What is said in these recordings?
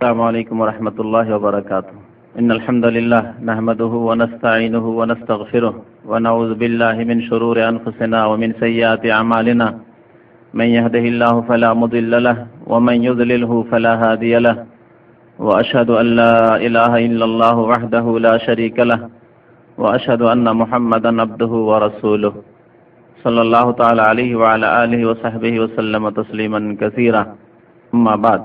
السلام عليكم ورحمة الله وبركاته. إن الحمد لله نحمده ونستعينه ونستغفره ونعوذ بالله من شرور أنفسنا ومن سيئات أعمالنا. من يهده الله فلا مضل له ومن يضلله فلا هادي له. وأشهد أن لا إله إلا الله وحده لا شريك له وأشهد أن محمدا عبده ورسوله صلى الله تعالى عليه وعلى آله وصحبه وسلم تسليما كثيرا. أما بعد،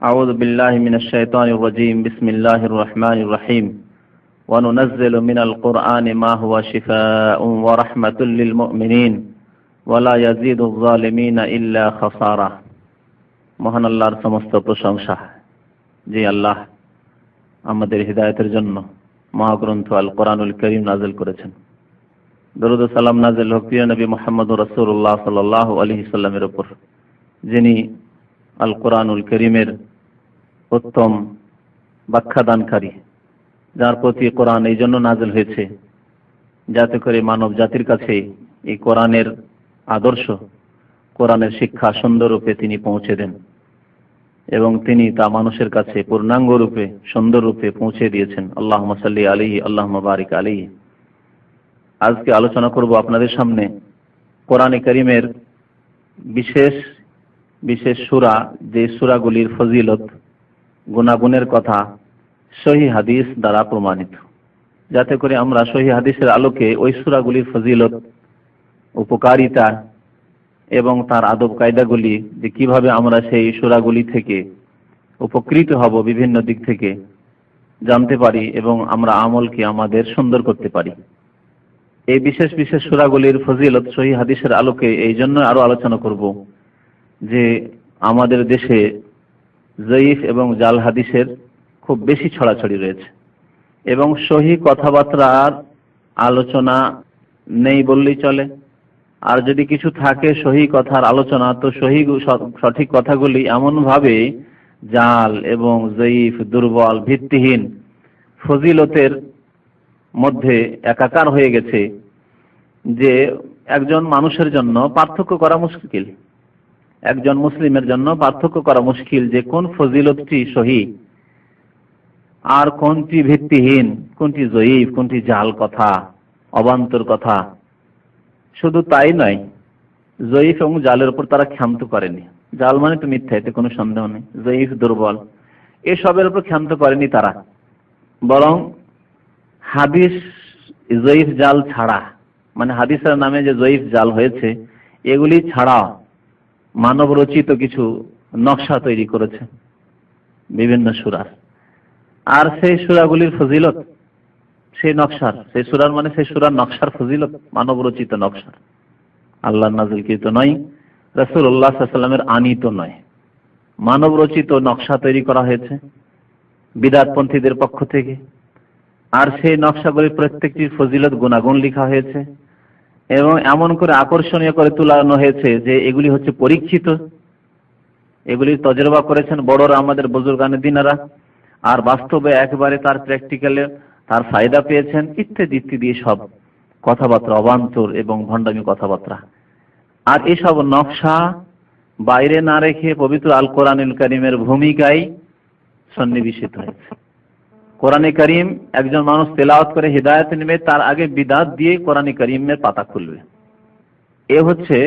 أعوذ بالله من الشيطان الرجيم. بسم الله الرحمن الرحيم. وننزل من القرآن ما هو شفاء ورحمة للمؤمنين ولا يزيد الظالمين إلا خسارة. মহান আল্লাহর সমস্ত প্রশংসা, যে আল্লাহ আমাদের হিদায়াতের জন্য মহাগ্রন্থ আল কোরআনুল কারীম নাযিল করেছেন। দরুদ ও সালাম নাযিল হোক প্রিয় নবী মুহাম্মদুর রাসূলুল্লাহ সাল্লাল্লাহু আলাইহি সাল্লামের উপর, যিনি আল কোরআনুল কারীমের উত্তম ব্যাখ্যাদানকারী, যার প্রতি কোরআন এই জন্য নাযিল হয়েছে যাতে করে মানব জাতির কাছে এই কোরআনের আদর্শ, কোরআনের শিক্ষা সুন্দররূপে তিনি পৌঁছে দেন এবং তিনি তা মানুষের কাছে পূর্ণাঙ্গ রূপে সুন্দর রূপে পৌঁছে দিয়েছেন। আল্লাহুম্মা সাল্লি আলাইহি আল্লাহুম্মা বারিক আলাইহি। আজকে আলোচনা করব আপনাদের সামনে কোরআনে কারীমের বিশেষ বিশেষ সূরা, যে সূরাগুলির ফজিলত, গুণাগুণের কথা সহিহ হাদিস দ্বারা প্রমাণিত, যাতে করে আমরা সহিহ হাদিসের আলোকে ওই সূরাগুলির ফজিলত, উপকারিতা এবং তার আদব কায়দাগুলি, যে কিভাবে আমরা সেই সূরাগুলি থেকে উপকৃত হব বিভিন্ন দিক থেকে জানতে পারি এবং আমরা আমলকে আমাদের সুন্দর করতে পারি। এই বিশেষ বিশেষ সূরাগুলির ফজিলত সহিহ হাদিসের আলোকে এই জন্য আরো আলোচনা করব যে আমাদের দেশে জয়ীফ এবং জাল হাদিসের খুব বেশি ছড়াছড়ি রয়েছে এবং সহিহ কথাবার্তার আলোচনা নেই বললেই চলে। আর যদি কিছু থাকে সহিহ কথার আলোচনা, তো সহিহ সঠিক কথাগুলি এমনভাবে জাল এবং জয়ীফ, দুর্বল, ভিত্তিহীন ফজিলতের মধ্যে একাকার হয়ে গেছে যে একজন মানুষের জন্য পার্থক্য করা মুশকিল, একজন মুসলিমের জন্য পার্থক্য করা মুশকিল যে কোন ফজিলতটি সহিহ আর কোনটি ভিত্তিহীন, কোনটি জয়ীফ, কোনটি জাল কথা, অবান্তর কথা। শুধু তাই নয়, জয়ীফ এবং জালের উপর তারা ক্ষান্ত করেনি। জাল মানে তো মিথ্যা, এতে কোনো সন্দেহ নেই। জয়ীফ, দুর্বল, এসবের উপর ক্ষান্ত করেনি তারা, বরং হাদিস জয়ীফ জাল ছাড়া, মানে হাদিসের নামে যে জয়ীফ জাল হয়েছে এগুলি ছাড়া মানব রচিত কিছু নকশা তৈরি করেছে বিভিন্ন সূরার। আর সেই সূরাগুলির ফজিলত, সেই নকশার, সেই সূরার মানে সেই সূরার নকশার ফজিলত মানব রচিত নকশার, আল্লাহর নাযিলকৃত নয়, রাসূলুল্লাহ সাল্লাল্লাহু আলাইহি ওয়াসাল্লামের আনীত নয়, মানব রচিত নকশা তৈরি করা হয়েছে বিদআতপন্থীদের পক্ষ থেকে। আর সেই নকশাগুলির প্রত্যেকটির ফজিলত, গুণাগুণ লেখা হয়েছে এবং এমন করে আকর্ষণীয় করে তুলানো হয়েছে যে এগুলি হচ্ছে পরীক্ষিত, এগুলি তজরবা করেছেন বড়রা, আমাদের বুজুর্গানে দিনারা, আর বাস্তবে একেবারে তার প্র্যাকটিক্যালে তার ফায়দা পেয়েছেন, ইত্যাদি ইত্যাদি সব কথাবার্তা অবান্তর এবং ভণ্ডামি কথাবার্তা। আর এসব নকশা বাইরে না রেখে পবিত্র আল কোরআনুল কারীমের ভূমিকায় সন্নিবেশিত হয়েছে। কোরআনে কারীম একজন মানুষ তেলাওয়াত করে হিদায়াত নেবে, তার আগে বিদআত দিয়ে কোরআনে কারীমের পাতা খুলবে। এ হচ্ছে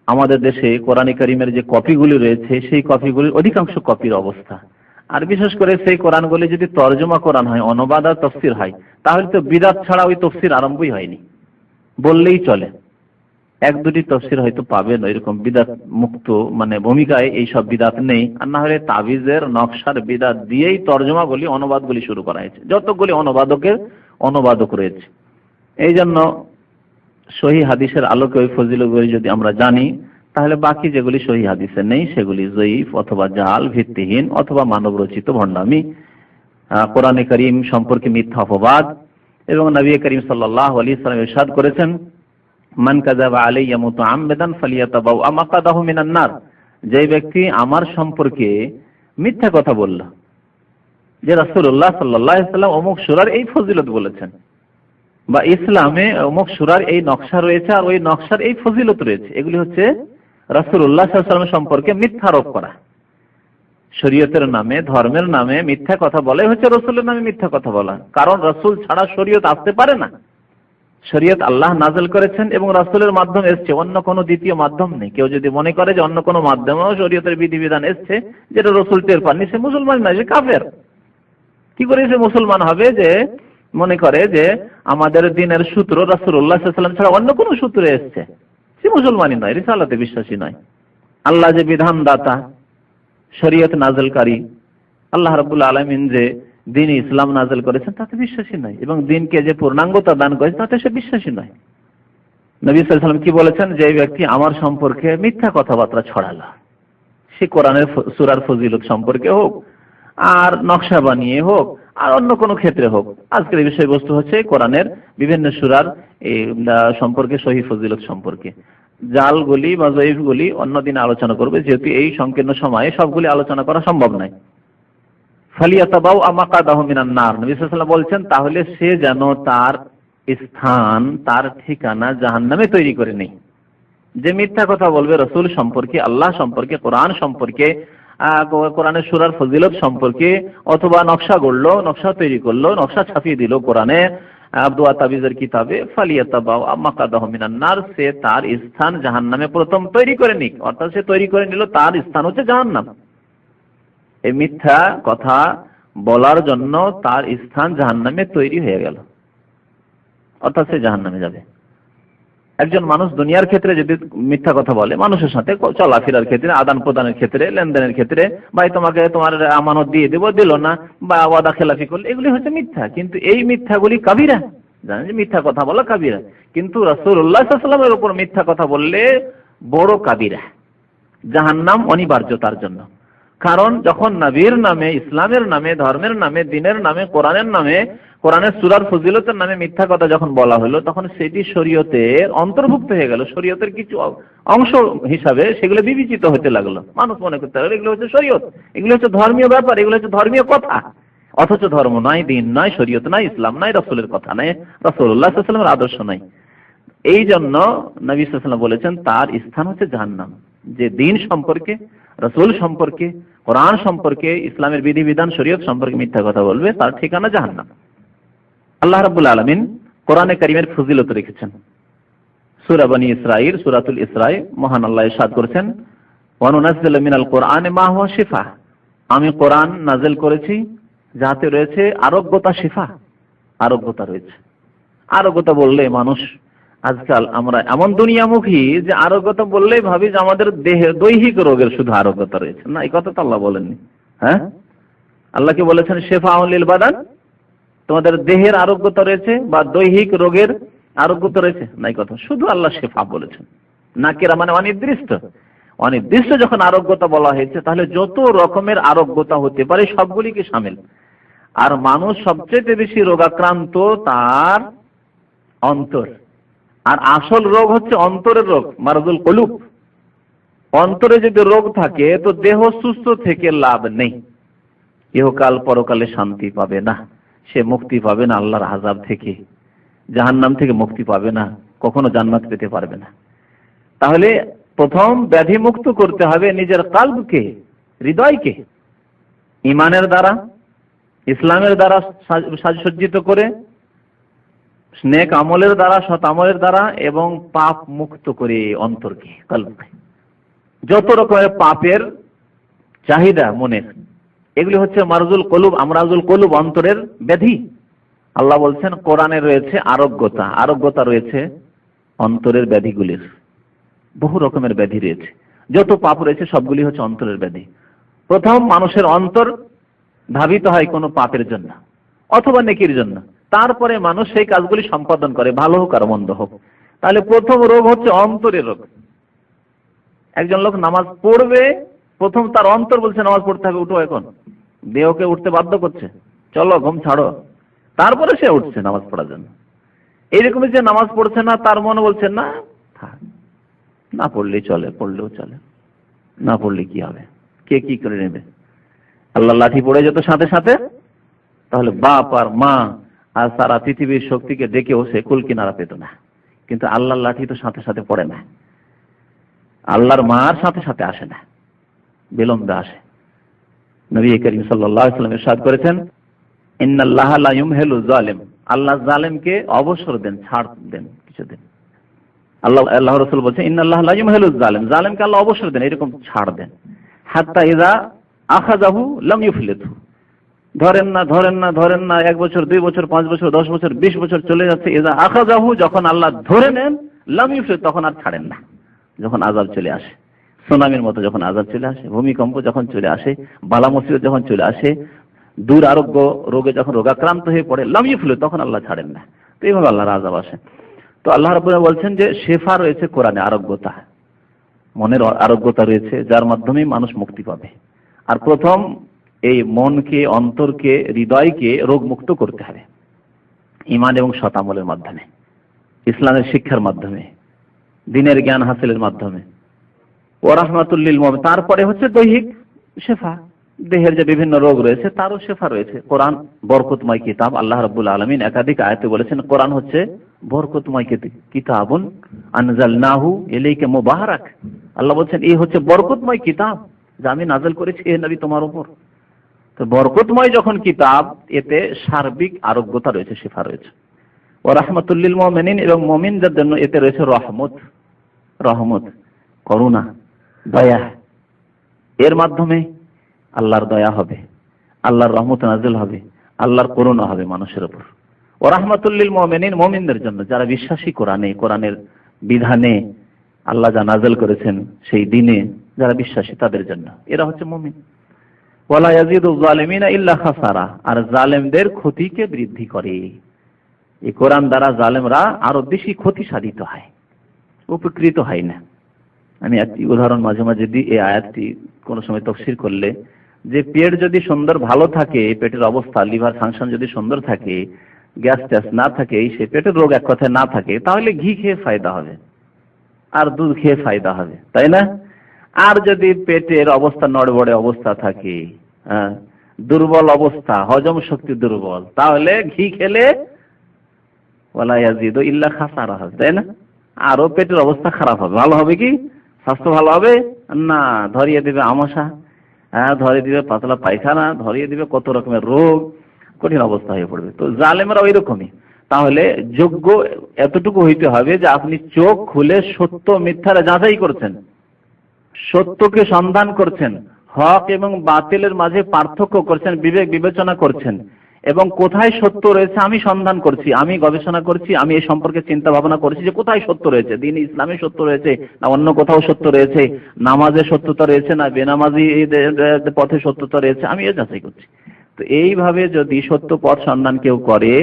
আমাদের দেশে কোরআনে কারীমের যে কপিগুলি রয়েছে সেই কপিগুলির অধিকাংশ কপির অবস্থা। আর বিশেষ করে সেই কোরআনগুলি যদি তরজমা কোরআন হয়, অনুবাদ আর তাফসীর হয়, তাহলে তো বিদআত ছাড়া ওই তাফসীর আরম্ভই হয়নি বললেই চলে। এক দুটি তাফসীর হয়তো পাবেন এরকম বিদআত মুক্ত, মানে ভূমিকায় এই সব বিদআত নেই। আর না হলে তাবিজের নকশার বিদআত দিয়েই তরজমাগুলি, অনুবাদগুলি শুরু করা হয়েছে। যতগুলি অনুবাদক রয়েছে, এই জন্য সহিহ হাদিসের আলোকে ওই ফজিলতগুলি যদি আমরা জানি, তাহলে বাকি যেগুলি সহিহ হাদিসে নেই সেগুলি জয়ীফ অথবা জাল, ভিত্তিহীন অথবা মানব রচিত ভণ্ডামি, কোরআনে কারীম সম্পর্কে মিথ্যা অপবাদ। এবং নবী করিম সাল্লাল্লাহু আলাইহি ওয়াসাল্লাম ইরশাদ করেছেন, মান কাযাবা আলাইয়া মুতাআম্মিদান ফালিয়াতাবাওয়া মাকাদাহু মিনান নার। যে ব্যক্তি আমার সম্পর্কে মিথ্যা কথা বলল, যে রাসূলুল্লাহ সাল্লাল্লাহু আলাইহি ওয়াসাল্লাম অমুক সূরার এই ফজিলত বলেছেন, বা ইসলামে অমুক সূরার এই নকশা রয়েছে আর ওই নকশার এই ফজিলত রয়েছে, এগুলি হচ্ছে রাসূলুল্লাহ সাল্লাল্লাহু আলাইহি ওয়াসাল্লাম সম্পর্কে মিথ্যা আরোপ করা। শরীয়তের নামে, ধর্মের নামে মিথ্যা কথা বলাই হচ্ছে রসুলের নামে মিথ্যা কথা বলা। কারণ রসুল ছাড়া শরীয়ত আসতে পারে না। শরীয়ত আল্লাহ নাযিল করেছেন এবং রাসূলের মাধ্যমে এসেছে, অন্য কোনো দ্বিতীয় মাধ্যম নেই। কেউ যদি মনে করে যে অন্য কোনো মাধ্যমেও শরীয়তের বিধিবিধান এসেছে যেটা রসুল টের পাননি, সে মুসলমান নয়, সে কাফের। কি করে সে মুসলমান হবে যে মনে করে যে আমাদের দিনের সূত্র রাসূলুল্লাহ সাল্লাল্লাহু আলাইহি ওয়াসাল্লাম ছাড়া অন্য কোনো সূত্রে এসেছে? সে মুসলমানই নয়, রিসালাতে বিশ্বাসী নয়। আল্লাহ যে বিধানদাতা, শরীয়ত নাযিলকারী, আল্লাহ রাব্বুল আলামিন যে দ্বীন ইসলাম নাযিল করেছেন তাতে বিশ্বাসী নয়, এবং দ্বীনকে যে পূর্ণাঙ্গতা দান করেছেন তাতে সে বিশ্বাসী নয়। নবী সাল্লাল্লাহু আলাইহি ওয়াসাল্লাম কি বলেছেন? যে ব্যক্তি আমার সম্পর্কে মিথ্যা কথাবার্তা ছড়ালো, সে কোরআনের সূরার ফজিলত সম্পর্কে হোক, আর নকশা বানিয়ে হোক, আর অন্য কোনো ক্ষেত্রে হোক। আজকের বিষয়বস্তু হচ্ছে কোরআনের বিভিন্ন সূরার সম্পর্কে, সহিহ ফজিলত সম্পর্কে। জালগুলি বা জয়ীফগুলি অন্যদিন আলোচনা করবে, যেহেতু এই সংকীর্ণ সময়ে সবগুলি আলোচনা করা সম্ভব নয়। ফালিয়াতাবাউ মাকাদাহু মিনান নার, নবী সাল্লাল্লাহু আলাইহি ওয়াসাল্লাম বলছেন তাহলে সে যেন তার স্থান, তার ঠিকানা জাহান্নামে তৈরি করে নেই। যে মিথ্যা কথা বলবে রাসূল সম্পর্কে, আল্লাহ সম্পর্কে, কোরআন সম্পর্কে, কোরআনের সূরার ফজিলত সম্পর্কে, অথবা নকশা গড়লো, নকশা তৈরি করলো, নকশা ছাপিয়ে দিল কোরআনে দোয়া তাবিজের কিতাবে, ফালিয়াতাবাউ মাকাদাহু মিনান নার, সে তার স্থান জাহান্নামে প্রথম তৈরি করে নিক। অর্থাৎ সে তৈরি করে নিল তার স্থান হচ্ছে জাহান্নাম। এই মিথ্যা কথা বলার জন্য তার স্থান জাহান্নামে তৈরি হয়ে গেল, অর্থাৎ সে জাহান্নামে যাবে। একজন মানুষ দুনিয়ার ক্ষেত্রে যদি মিথ্যা কথা বলে, মানুষের সাথে চলাফেরার ক্ষেত্রে, আদান প্রদানের ক্ষেত্রে, লেনদেনের ক্ষেত্রে, ভাই তোমাকে তোমার আমানত দিয়ে দেবো, দিল না, বা ওয়াদা খেলাফি করলে, এগুলি হচ্ছে মিথ্যা। কিন্তু এই মিথ্যাগুলি কাবিরা, জানেন যে মিথ্যা কথা বলা কাবিরা। কিন্তু রাসূলুল্লাহ সাল্লাল্লাহু আলাইহি ওয়াসাল্লামের উপর মিথ্যা কথা বললে বড় কাবিরা, জাহান্নাম অনিবার্য তার জন্য। কারণ যখন নবীর নামে, ইসলামের নামে, ধর্মের নামে, দ্বীনের নামে, কোরআনের নামে, কোরআনের সূরার ফজিলতের নামে মিথ্যা কথা যখন বলা হলো, তখন সেটি শরীয়তের অন্তর্ভুক্ত হয়ে গেল, শরীয়তের কিছু অংশ হিসাবে সেগুলো বিবেচিত হতে লাগলো। মানুষ মনে করতে লাগলো এগুলো হচ্ছে শরীয়ত, এগুলো হচ্ছে ধর্মীয় ব্যাপার, এগুলো হচ্ছে ধর্মীয় কথা। অথচ ধর্ম নয়, দ্বীন নয়, শরীয়ত নয়, ইসলাম নয়, রাসূলের কথা নয়, রাসূলুল্লাহ সাল্লাল্লাহু আলাইহি ওয়াসাল্লামের আদর্শ নয়। এই জন্য নবী সাল্লাল্লাহু আলাইহি ওয়াসাল্লাম বলেছেন তার স্থান হচ্ছে জাহান্নাম। যে দ্বীন সম্পর্কে, রাসূল সম্পর্কে, কোরআন সম্পর্কে, ইসলামের বিধিবিধান, শরীয়ত সম্পর্কে মিথ্যা কথা বলবে, তার ঠিকানা জাহান্নাম। আল্লাহ রাব্বুল আলামিন কোরআনে কারীমের ফজিলত রেখেছেন। সূরা বনী ইসরাঈল, সূরাতুল ইসরাঈ, মহান আল্লাহ ইরশাদ করেছেন, ওয়া নুনাজ্জিলু মিনাল কুরআনি মা হুয়া শিফা, আমি কোরআন নাযিল করেছি যাতে রয়েছে আরোগ্যতা, শিফা, আরোগ্যতা রয়েছে। আরোগ্যতা বললে মানুষ, আজকাল আমরা এমন দুনিয়ামুখী যে আরোগ্যতা বললেই ভাবি যে আমাদের দেহে দৈহিক রোগের শুধু আরোগ্যতা রয়েছে। না, এই কথা তো আল্লাহ বলেননি। হ্যাঁ, আল্লাহ কি বলেছেন? শিফাউন লিল বাদান, তোমাদের দেহের আরোগ্যতা রয়েছে বা দৈহিক রোগের আরোগ্যতা রয়েছে, নাই কথা। শুধু আল্লাহ শিফা বলেছেন। নাকিরা মানে অনির্দিষ্ট। অনির্দিষ্ট যখন আরোগ্যতা বলা হয়েছে, তাহলে যত রকমের আরোগ্যতা হতে পারে সবগুলিকে শামিল। আর মানুষ সবচেয়ে বেশি রোগাক্রান্ত তার অন্তর, আর আসল রোগ হচ্ছে অন্তরের রোগ, মারাদুল কুলুব। অন্তরে যদি রোগ থাকে তো দেহ সুস্থ থেকে লাভ নেই, ইহকাল পরকালে শান্তি পাবে না, সে মুক্তি পাবে না আল্লাহর আযাব থেকে, জাহান্নাম থেকে মুক্তি পাবে না, কখনো জান্নাত পেতে পারবে না। তাহলে প্রথম ব্যাধি মুক্ত করতে হবে নিজের কলবকে, হৃদয়কে, ঈমানের দ্বারা, ইসলামের দ্বারা সাজসজ্জিত করে, নেক আমলের দ্বারা, সৎ আমলের দ্বারা, এবং পাপ মুক্ত করে অন্তরকে, কলবকে। যত রকমের পাপের চাহিদা মনে, এগুলি হচ্ছে মারজুল কলুব, আমরাজুল কলুব, অন্তরের ব্যাধি। আল্লাহ বলছেন কোরআনে রয়েছে আরোগ্যতা, আরোগ্যতা রয়েছে অন্তরের ব্যাধিগুলির। বহু রকমের ব্যাধি রয়েছে, যত পাপ রয়েছে সবগুলি হচ্ছে অন্তরের ব্যাধি। প্রথম মানুষের অন্তর ধাবিত হয় কোনো পাপের জন্য অথবা নেকির জন্য, তারপরে মানুষ সেই কাজগুলি সম্পাদন করে, ভালো হোক আর মন্দ হোক। তাহলে প্রথম রোগ হচ্ছে অন্তরের রোগ। একজন লোক নামাজ পড়বে, প্রথম তার অন্তর বলছে নামাজ পড়তে হবে, উঠো, এখন দেহকে উঠতে বাধ্য করছে, চলো ঘুম ছাড়ো, তারপরে সে উঠছে নামাজ পড়ার জন্য। এইরকমই যে নামাজ পড়ছে না, তার মনে বলছে না, না পড়লেই চলে, পড়লেও চলে, না পড়লে কি হবে, কে কি করে নেবে। আল্লাহ লাঠি পড়ে যেত সাথে সাথে, তাহলে বাপ আর মা আর সারা পৃথিবীর শক্তিকে ডেকেও সে কুল কিনারা পেত না। কিন্তু আল্লাহর লাঠি তো সাথে সাথে পড়ে না, আল্লাহর মার সাথে সাথে আসে না, বিলম্বে আসে। নবী করিম সাল্লাল্লাহু আলাইহি ওয়াসাল্লাম ইরশাদ করেছেন, ইন্নাল্লাহা লা ইউমহিলু যালিম, আল্লাহ জালেমকে অবসর দেন, ছাড় দেন কিছুদিন। আল্লাহ রাসূল বলেছেন, ইন্নাল্লাহা লা ইউমহিলু যালিম, জালেমকে আল্লাহ অবসর দেন, এরকম ছাড় দেন। হাত্তা ইযা আখাযাহু লাম ইউফলিতহু, ধরেন না 1 বছর 2 বছর 5 বছর 10 বছর 20 বছর চলে যাচ্ছে, ইযা আখাযাহু, যখন আল্লাহ ধরে নেন, লাম ইউফলিত, তখন আর ছাড়েন না। যখন আযাব চলে আসে, সুনামির মতো যখন আযাব চলে আসে, ভূমিকম্প যখন চলে আসে, বালা মুসিবত যখন চলে আসে, দুরারোগ্য রোগে যখন রোগাক্রান্ত হয়ে পড়ে, লাম ইউফলিত, তখন আল্লাহ ছাড়েন না। তো এইভাবে আল্লাহর আযাব আসে। তো আল্লাহ রাব্বুল আলামিন বলছেন যে শেফা রয়েছে কোরআনে, আরোগ্যতা, মনের আরোগ্যতা রয়েছে, যার মাধ্যমে মানুষ মুক্তি পাবে। আর প্রথম এই মনকে, অন্তরকে, হৃদয়কে রোগমুক্ত করতে হবে ঈমান এবং সৎ আমলের মাধ্যমে, ইসলামের শিক্ষার মাধ্যমে, দ্বীনের জ্ঞান হাসিলের মাধ্যমে। ওয়া রাহমাতুল লিল মুমিনিন, তারপরে হচ্ছে দৈহিক শেফা, দেহের যে বিভিন্ন রোগ রয়েছে তারও শেফা রয়েছে। কোরআন বরকতময় কিতাব, আল্লাহ রাব্বুল আলামিন একাধিক আয়াতে বলেছেন কোরআন হচ্ছে বরকতময় কিতাবুন আনজালনাহু ইলাইকা মুবারাক। আল্লাহ বলছেন এই হচ্ছে বরকতময় কিতাব যা আমি নাযিল করেছি হে নবী তোমার উপর। তো বরকতময় যখন কিতাব, এতে সার্বিক আরোগ্যতা রয়েছে, শেফা রয়েছে। ওয়া রাহমাতুল লিল মুমিনিন, এবং মুমিনদের জন্য এতে রয়েছে রহমত, করুণা, দয়া। এর মাধ্যমে আল্লাহর দয়া হবে, আল্লাহর রহমত নাযিল হবে, আল্লাহর করুণা হবে মানুষের উপর। ওয়া রাহমাতুল লিল মুমিনিন, মুমিনদের জন্য যারা বিশ্বাসী কোরআনের বিধানে, আল্লাহ যা নাযিল করেছেন সেই দিনে যারা বিশ্বাসী তাদের জন্য, এরা হচ্ছে মুমিন। ওয়ালা ইয়াজিদু যালিমিনা ইল্লা খাসারা, আর জালেমদের ক্ষতিকে বৃদ্ধি করে। এই কোরআন দ্বারা জালেমরা আরো বেশি ক্ষতি সাধিত হয়, উপকৃত হয় না। আমি একটি উদাহরণ মাঝে মাঝে দিই, এই আয়াতটি কোনো সময় তাফসীর করলে, যে পেট যদি সুন্দর ভালো থাকে, পেটের অবস্থা, লিভার ফাংশন যদি সুন্দর থাকে, গ্যাস ট্যাস না থাকে, সেই পেটের রোগ এক কথায় না থাকে, তাহলে ঘি খেয়ে ফায়দা হবে আর দুধ খেয়ে ফায়দা হবে, তাই না? আর যদি পেটের অবস্থা নড়বড়ে অবস্থা থাকে, দুর্বল অবস্থা, হজম শক্তি দুর্বল, তাহলে ঘি খেলে ওয়ালা ইয়াজিদু ইল্লা খাসারা হবে, তাই না? আরো পেটের অবস্থা খারাপ হবে। ভালো হবে কি? স্বাস্থ্য ভালো হবে না, ধরিয়ে দিবে আমাশা, ধরিয়ে দিবে পাতলা পায়খানা, ধরিয়ে দিবে কত রকমের রোগ, কঠিন অবস্থা হয়ে পড়বে। তো জালেমরা ওই রকমই। তাহলে যোগ্য এতটুকু হইতে হবে যে আপনি চোখ খুলে সত্য মিথ্যার যাচাই করছেন, সত্যকে সন্ধান করছেন, হক এবং বাতিলের মাঝে পার্থক্য করছেন, বিবেক বিবেচনা করছেন, এবং কোথায় সত্য রয়েছে আমি সন্ধান করছি, আমি গবেষণা করছি, আমি এই সম্পর্কে চিন্তা ভাবনা করছি যে কোথায় সত্য রয়েছে, দ্বীন ইসলামে সত্য রয়েছে না অন্য কোথাও সত্য রয়েছে, নামাজে সত্যতা রয়েছে না বেনামাজি পথে সত্যতা রয়েছে, আমি এ যাচাই করছি। তো এইভাবে যদি সত্য পথ সন্ধান কেউ করে,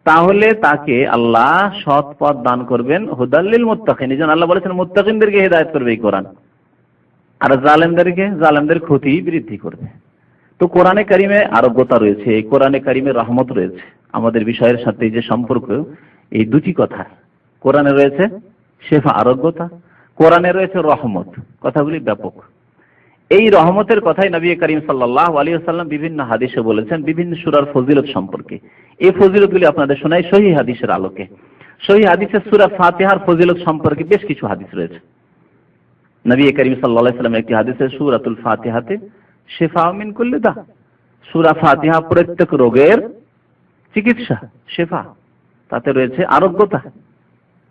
তাহলে তাকে আল্লাহ সৎ পথ দান করবেন, হুদাল্লিল মুত্তাকিন। এই জন্য আল্লাহ বলেছেন মুত্তাকিনদেরকে হেদায়েত করবে এই কোরআন, আর জালেমদের ক্ষতি বৃদ্ধি করবে। তো কোরআনে কারিমে আরোগ্যতা রয়েছে, এই কোরআনে কারিমে রহমত রয়েছে। আমাদের বিষয়ের সাথে যে সম্পর্ক, এই দুটি কথা, কোরআনে রয়েছে শেফা আরোগ্যতা, কোরআনে রয়েছে রহমত, কথাগুলি ব্যাপক। এই রহমতের কথাই নবী করিম সাল্লাল্লাহু আলাইহি ওয়াসাল্লাম বিভিন্ন হাদিসে বলেছেন, বিভিন্ন সূরার ফজিলত সম্পর্কে। এই ফজিলতগুলি আপনাদের শোনাই সহিহ হাদিসের আলোকে। সহিহ হাদিসে সূরা ফাতিহার ফজিলত সম্পর্কে বেশ কিছু হাদিস রয়েছে। নবী করিম সাল্লাল্লাহু আলাইহি ওয়াসাল্লাম একটি হাদিসে সূরাতুল ফাতিহাতে শিফাউ মিন কুল্লি দা, সূরা ফাতিহা প্রত্যেক রোগের চিকিৎসা, শিফা, তাতে রয়েছে আরোগ্যতা।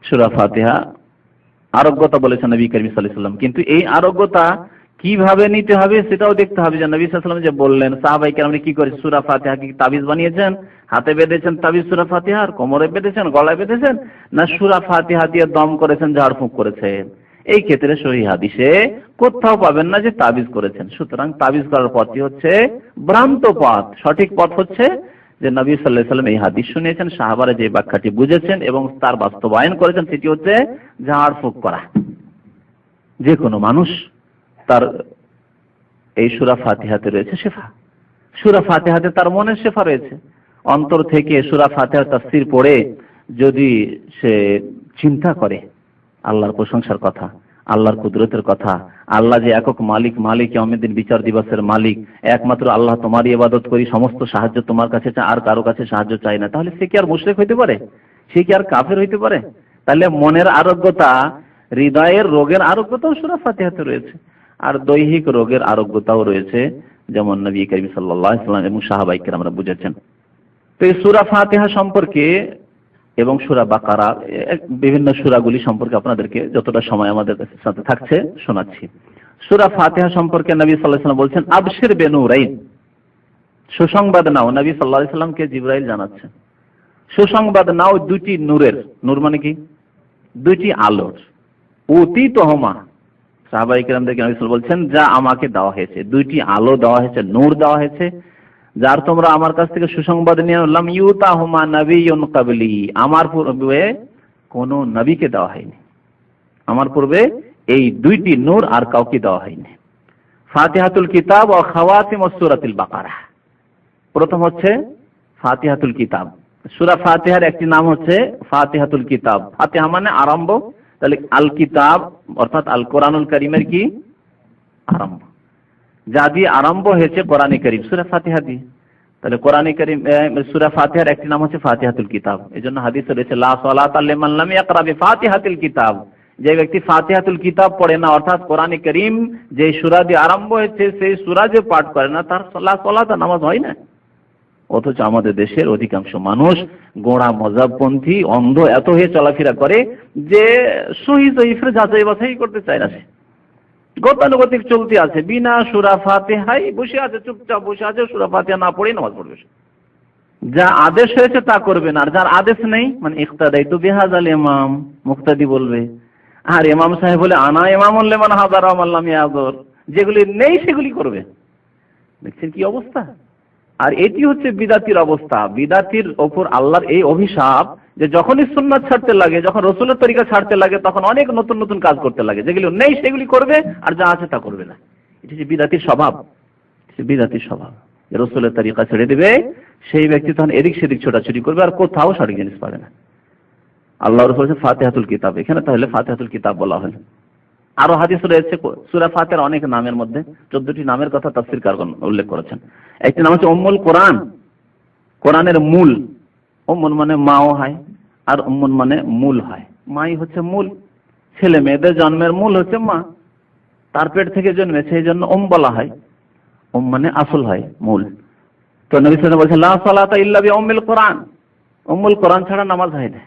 সূরা ফাতিহা আরোগ্যতা বলেছেন নবী করিম সাল্লাল্লাহু আলাইহি ওয়াসাল্লাম। কিন্তু এই আরোগ্যতা কিভাবে নিতে হবে সেটাও দেখতে হবে। যে নবী সাল্লাল্লাহু আলাইহি ওয়াসাল্লাম যে বললেন, সাহাবায়ে কেরাম কি করে সূরা ফাতিহা কি তাবিজ বানিয়েছেন, হাতে বেঁধেছেন তাবিজ সূরা ফাতিহার, কোমরে বেঁধেছেন, গলায় বেঁধেছেন, না সূরা ফাতিহা দিয়ে দম করেছেন, ঝাড়ফুঁক করেছেন? এই ক্ষেত্রে সহিহ হাদিসে কোথাও পাবেন না যে তাবিজ করেছেন। সুতরাং তাবিজ করার পথই হচ্ছে ভ্রান্ত পথ। সঠিক পথ হচ্ছে যে নবী সাল্লাল্লাহু আলাইহি ওয়াসাল্লাম এই হাদিস শুনিয়েছেন, সাহাবারা যে ব্যাখ্যাটি বুঝেছেন এবং তার বাস্তবায়ন করেছেন, সেটি হচ্ছে ঝাড়ফুঁক করা। যে কোনো মানুষ তার এই সূরা ফাতিহাতে রয়েছে শেফা, সূরা ফাতিহাতে তার মনের শেফা রয়েছে। অন্তর থেকে সূরা ফাতিহার তাফসীর পড়ে যদি সে চিন্তা করে আল্লাহর প্রশংসার কথা, আল্লাহর কুদরতের কথা, আল্লাহ যে একক মালিক, কিয়ামতের দিন বিচার দিবসের মালিক, একমাত্র আল্লাহ তোমারই ইবাদত করি, সমস্ত সাহায্য তোমার কাছে চাই, আর কারো কাছে সাহায্য চাই না, তাহলে সে কি আর মুশরিক হইতে পারে? সে কি আর কাফের হইতে পারে? তাহলে মনের আরোগ্যতা, হৃদয়ের রোগের আরোগ্যতাও সূরা ফাতিহাতে রয়েছে, আর দৈহিক রোগের আরোগ্যতাও রয়েছে যেমন নবী করিম সাল্লাল্লাহু আলাইহি ওয়াসাল্লাম এবং সাহাবায়ে কেরামরা বুঝেছেন। তো এই সূরা ফাতিহা সম্পর্কে এবং সূরা বাকারা, বিভিন্ন সূরাগুলি সম্পর্কে আপনাদেরকে যতটা সময় আমাদের সাথে থাকছে শোনাচ্ছি। সূরা ফাতিহা সম্পর্কে নবী সাল্লাল্লাহু আলাইহি ওয়াসাল্লাম বলছেন, আবশির বিনুরাইন, সুসংবাদ নাও। নবী সাল্লাল্লাহু আলাইহি ওয়াসাল্লামকে জিবরাইল জানাচ্ছেন, সুসংবাদ নাও দুটি নূরের। নূর মানে কি? দুটি আলোর। উতিতহুমা, সাহাবায়ে কেরামদেরকে নবী সাল্লাল্লাহু আলাইহি ওয়াসাল্লাম বলছেন, যা আমাকে দেওয়া হয়েছে, দুইটি আলো দেওয়া হয়েছে, নূর দেওয়া হয়েছে, যার তোমরা আমার কাছ থেকে সুসংবাদ নিয়ে লাম ইউতাহুমা নাবিয়্যুন ক্বাবলি, আমার পূর্বে কোন নবীকে দেওয়া হয়নি, আমার পূর্বে এই দুইটি নূর আর কাউকে দেওয়া হয়নি। ফাতিহাতুল কিতাব ও খাওয়াতিমুস সূরাতুল বাকারা। প্রথম হচ্ছে ফাতিহাতুল কিতাব। সূরা ফাতিহার একটি নাম হচ্ছে ফাতিহাতুল কিতাব। ফাতিহা মানে আরম্ভ, তাহলে আল কিতাব অর্থাৎ আল কোরআনুল কারীমের কি আরম্ভ, যা দিয়ে আরম্ভ হয়েছে কোরআনে কারীম, সূরা ফাতিহা দিয়ে। তাহলে কোরআনে কারীম সূরা ফাতিহার একটি নাম হচ্ছে ফাতিহাতুল কিতাব। এজন্য হাদিসে রয়েছে লা সালাতা লিমান লাম ইয়াকরা বিফাতিহাতিল কিতাব, যে ব্যক্তি ফাতিহাতুল কিতাব পড়ে না, অর্থাৎ কোরআনে কারীম যে সূরা দিয়ে আরম্ভ হয়েছে সেই সূরা যে পাঠ করে না, তার সালাত নামাজ হয় না। অথচ আমাদের দেশের অধিকাংশ মানুষ গোঁড়া মজাবপন্থী অন্ধ এত হয়ে চলাফেরা করে যে সহিহ জয়ীফের যাচাই বাছাই করতে চায় না, সে গতানুগতিক চলতে আছে, বিনা সূরা ফাতিহাই বসে আছে, চুপচাপ বসে আছে, সূরা ফাতিহা না পড়ে নামাজ পড়বে। যা আদেশ হয়েছে তা করবে না, আর যার আদেশ নেই মানে ইখতাদাইতু বিহাযাল ইমাম, মুক্তাদি বলবে, আর ইমাম সাহেব বলে আনা ইমামুল লিমান হাযারা ওয়া মান লাম ইয়াহযুর, যেগুলি নেই সেগুলি করবে। দেখছেন কি অবস্থা? আর এটি হচ্ছে বিদাতির অবস্থা। বিদাতির ওপর আল্লাহর এই অভিশাপ যে যখনই সুন্নাত ছাড়তে লাগে, যখন রাসূলের তরিকা ছাড়তে লাগে, তখন অনেক নতুন নতুন কাজ করতে লাগে, যেগুলো নেই সেগুলি করবে, আর যা আছে তা করবে না। এটি যে বিদাতির স্বভাব, বিদাতির স্বভাব। রাসূলের তরিকা ছেড়ে দিবে সেই ব্যক্তি তখন এদিক সেদিক ছোটাছুটি করবে, আর কোথাও সঠিক জিনিস পাবে না। আল্লাহ রাসূল বলেছেন ফাতিহাতুল কিতাব, এখানে তাহলে ফাতিহাতুল কিতাব বলা হয়। আরো হাদিস রয়েছে সূরা ফাতিহার অনেক নামের মধ্যে 14টি নামের কথা তাফসীরকারগণ উল্লেখ করেছেন। একটি নাম হচ্ছে উম্মুল কোরআন, কোরআনের মূল। উম্মুল মানে মাও হয়, আর উম্মুল মানে মূল হয়। মাই হচ্ছে মূল, ছেলে মেয়েদের জন্মের মূল হচ্ছে মা, তার পেট থেকে জন্মেছে, এই জন্য বলা হয়। মানে আসল হয়, মূল। তো নবী সাল্লাল্লাহু আলাইহি ওয়াসাল্লাম বলেছেন লা সালাতা ইল্লা বিউম্মিল কোরআন, উম্মুল কোরআন ছাড়া নামাজ হয় না।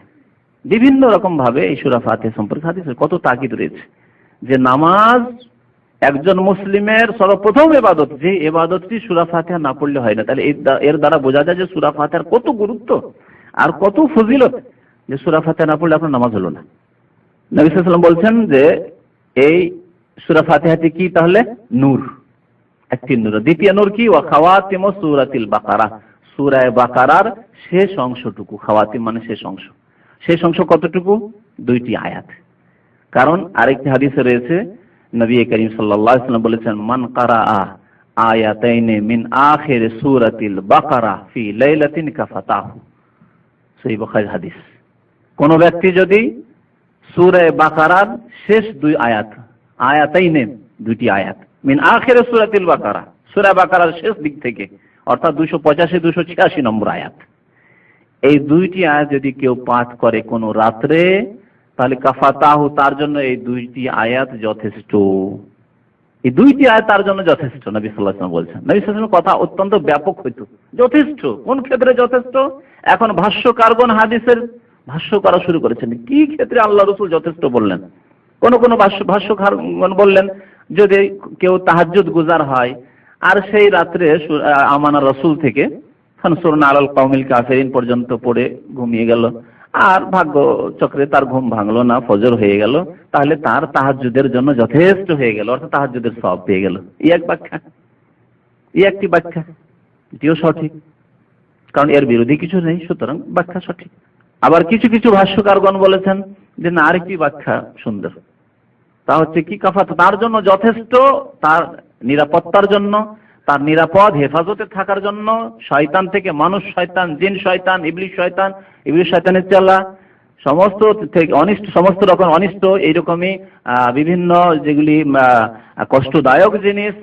বিভিন্ন রকম ভাবে এই সূরা ফাতিহা সম্পর্কে হাদিসে কত তাকিদ রয়েছে যে নামাজ একজন মুসলিমের সর্বপ্রথম ইবাদত, যে ইবাদতটি সূরা ফাতিহা না পড়লে হয় না। তাহলে এর দ্বারা বোঝা যায় যে সূরা ফাতিহার কত গুরুত্ব আর কত ফজিলত, যে সূরা ফাতিহা না পড়লে আপনার নামাজ হলো না। নবী সাল্লাল্লাহু আলাইহি ওয়াসাল্লাম বলছেন যে এই সূরা ফাতিহাটি কি? তাহলে নূর, একটি নূর। দ্বিতীয় নূর কি? ওয়া খাওয়াতিমুস সূরাতিল বাকারা, সূরা বাকারার শেষ অংশটুকু। খাওয়াতিম মানে শেষ অংশ। শেষ অংশ কতটুকু? 2টি আয়াত। কারণ আরেকটি হাদিসে রয়েছে নবী করিম সাল্লাল্লাহু আলাইহি ওয়াসাল্লাম বলেছেন মান কারাআ আয়াতাইনি মিন আখির সূরাতিল বাকারা ফি লাইলাতিন কাফাতাহু, সহিহ বুখারী হাদিস। কোন ব্যক্তি যদি সূরা বাকারার শেষ 2 আয়াত, আয়াতাইনি 2টি আয়াত, মিন আখির সূরাতিল বাকারা, সূরা বাকারার শেষ দিক থেকে, অর্থাৎ 285 286 নম্বর আয়াত, এই 2টি আয়াত যদি কেউ পাঠ করে কোন রাত্রে, তাহলে কাফাতাহু, তার জন্য এই 2টি আয়াত যথেষ্ট। এই 2টি আয়াত তার জন্য যথেষ্ট, নবী সাল্লাল্লাহু আলাইহি ওয়াসাল্লাম বলছেন। নবী সাল্লাল্লাহু আলাইহি ওয়াসাল্লাম কথা অত্যন্ত ব্যাপক হইতো। যথেষ্ট কোন ক্ষেত্রে যথেষ্ট? এখন ভাষ্যকারগণ হাদিসের ভাষ্য করা শুরু করেছেন। কি ক্ষেত্রে আল্লাহ রাসূল যথেষ্ট বললেন? কোন কোন ভাষ্যকারগণ বললেন যদি কেউ তাহাজ্জুদ গুজার হয় আর সেই রাত্রে আমানা রাসূল থেকে ফানসুরনা আলাল কওমিল কাফিরিন পর্যন্ত পড়ে ঘুমিয়ে গেল, আর ভাগ্য চক্রে তার ঘুম ভাঙলো না, ফজর হয়ে গেল, তাহলে তার তাহাজ্জুদের জন্য যথেষ্ট হয়ে গেল, অর্থাৎ তাহাজ্জুদের সওয়াব পেয়ে গেল। এই এক ব্যাখ্যা, এই একটি ব্যাখ্যা, এটিও সঠিক, কারণ এর বিরোধী কিছু নেই, সুতরাং ব্যাখ্যা সঠিক। আবার কিছু কিছু ভাষ্যকারগণ বলেছেন যে না, আরেকটি ব্যাখ্যা সুন্দর, তা হচ্ছে কি? কাফাত, তার জন্য যথেষ্ট, তার নিরাপত্তার জন্য, তার নিরাপদ হেফাজতে থাকার জন্য, শয়তান থেকে, মানুষ শয়তান, জিন শয়তান, ইবলিশ শয়তানের চেলা, সমস্ত থেকে অনিষ্ট, সমস্ত রকম অনিষ্ট, এইরকমই বিভিন্ন যেগুলি কষ্টদায়ক জিনিস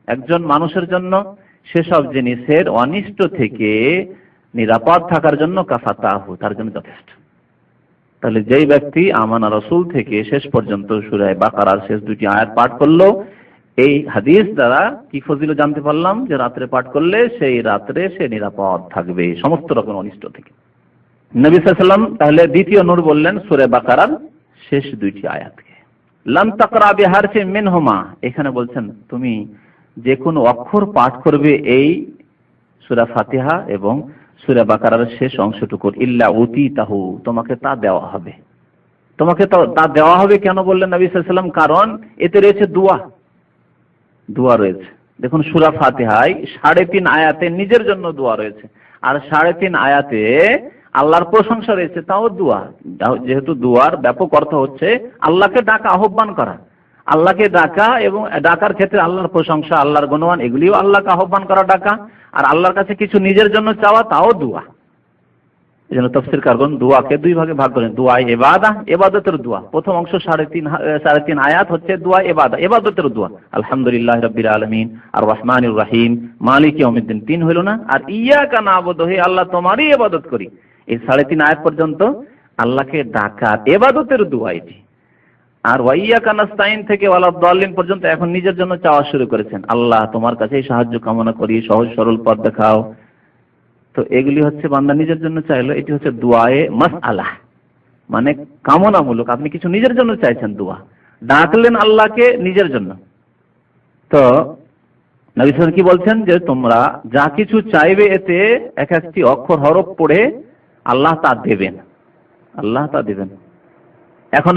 একজন মানুষের জন্য, সেসব জিনিসের অনিষ্ট থেকে নিরাপদ থাকার জন্য কাফাতাহু, তার জন্য যথেষ্ট। তাহলে যেই ব্যক্তি আমানা রাসূল থেকে শেষ পর্যন্ত সূরা বাকারার শেষ 2টি আয়াত পাঠ করলো, এই হাদিস দ্বারা কি ফজিলত জানতে পারলাম, যে রাত্রে পাঠ করলে সেই রাত্রে সে নিরাপদ থাকবে সমস্ত রকম অনিষ্ট থেকে। নবী সাল্লাল্লাহু আলাইহি ওয়াসাল্লাম তাহলে দ্বিতীয় নূর বললেন সূরা বাকারার শেষ দুইটি আয়াতকে। লাম তাকরা বিহারফিন মিনহুমা, এখানে বলছেন তুমি যে কোনো অক্ষর পাঠ করবে এই সূরা ফাতিহা এবং সূরা বাকারার শেষ অংশটুকুর, ইল্লা উতিতাহু, তোমাকে তা দেওয়া হবে। তোমাকে তা দেওয়া হবে কেন বললেন নবী সাল্লাল্লাহু আলাইহি ওয়াসাল্লাম? কারণ এতে রয়েছে দোয়া রয়েছে। দেখুন সূরা ফাতিহায় 3.5 আয়াতে নিজের জন্য দোয়া রয়েছে, আর 3.5 আয়াতে আল্লাহর প্রশংসা রয়েছে, তাও দোয়া। যেহেতু দোয়ার ব্যাপক অর্থ হচ্ছে আল্লাহকে ডাকা, আহ্বান করা, আল্লাহকে ডাকা এবং ডাকার ক্ষেত্রে আল্লাহর প্রশংসা, আল্লাহর গুণগান, এগুলিও আল্লাহকে আহ্বান করা, ডাকা। আর আল্লাহর কাছে কিছু নিজের জন্য চাওয়া, তাও দোয়া। এই জন্য তাফসীরকারগণ দোয়াকে দুই ভাগে ভাগ করেন, দোয়া ইবাদা, ইবাদতের দোয়া। প্রথম অংশ 3.5 আয়াত হচ্ছে দোয়া ইবাদা, ইবাদতের দোয়া। আলহামদুলিল্লাহি রাব্বিল আলামিন, আর রহমানির রহিম, মালিক ইয়াউমিদ্দিন, 3 হলো না? আর ইয়াকা নাবুদু, হে আল্লাহ তোমারই ইবাদত করি। এই 3.5 আয়াত পর্যন্ত আল্লাহকে ডাকা, ইবাদতের দোয়া এটি। আর ওয়াইয়াকা নাস্তাইন থেকে ওয়ালা দাল্লিন পর্যন্ত এখন নিজের জন্য চাওয়া শুরু করেছেন, আল্লাহ তোমার কাছেই সাহায্য কামনা করি, সহজ সরল পথ দেখাও। তো এগুলি হচ্ছে বান্দা নিজের জন্য চাইলো, এটি হচ্ছে দুআয়ে মাসআলা, মানে কামনামূলক, আপনি কিছু নিজের জন্য চাইছেন, দোয়া ডাকলেন আল্লাহকে নিজের জন্য। তো নবী সাল্লাল্লাহু আলাইহি ওয়াসাল্লাম কি বলছেন, যে তোমরা যা কিছু চাইবে এতে এক একটি অক্ষর হরফ পড়ে আল্লাহ তা দেবেন, আল্লাহ তা দেবেন। এখন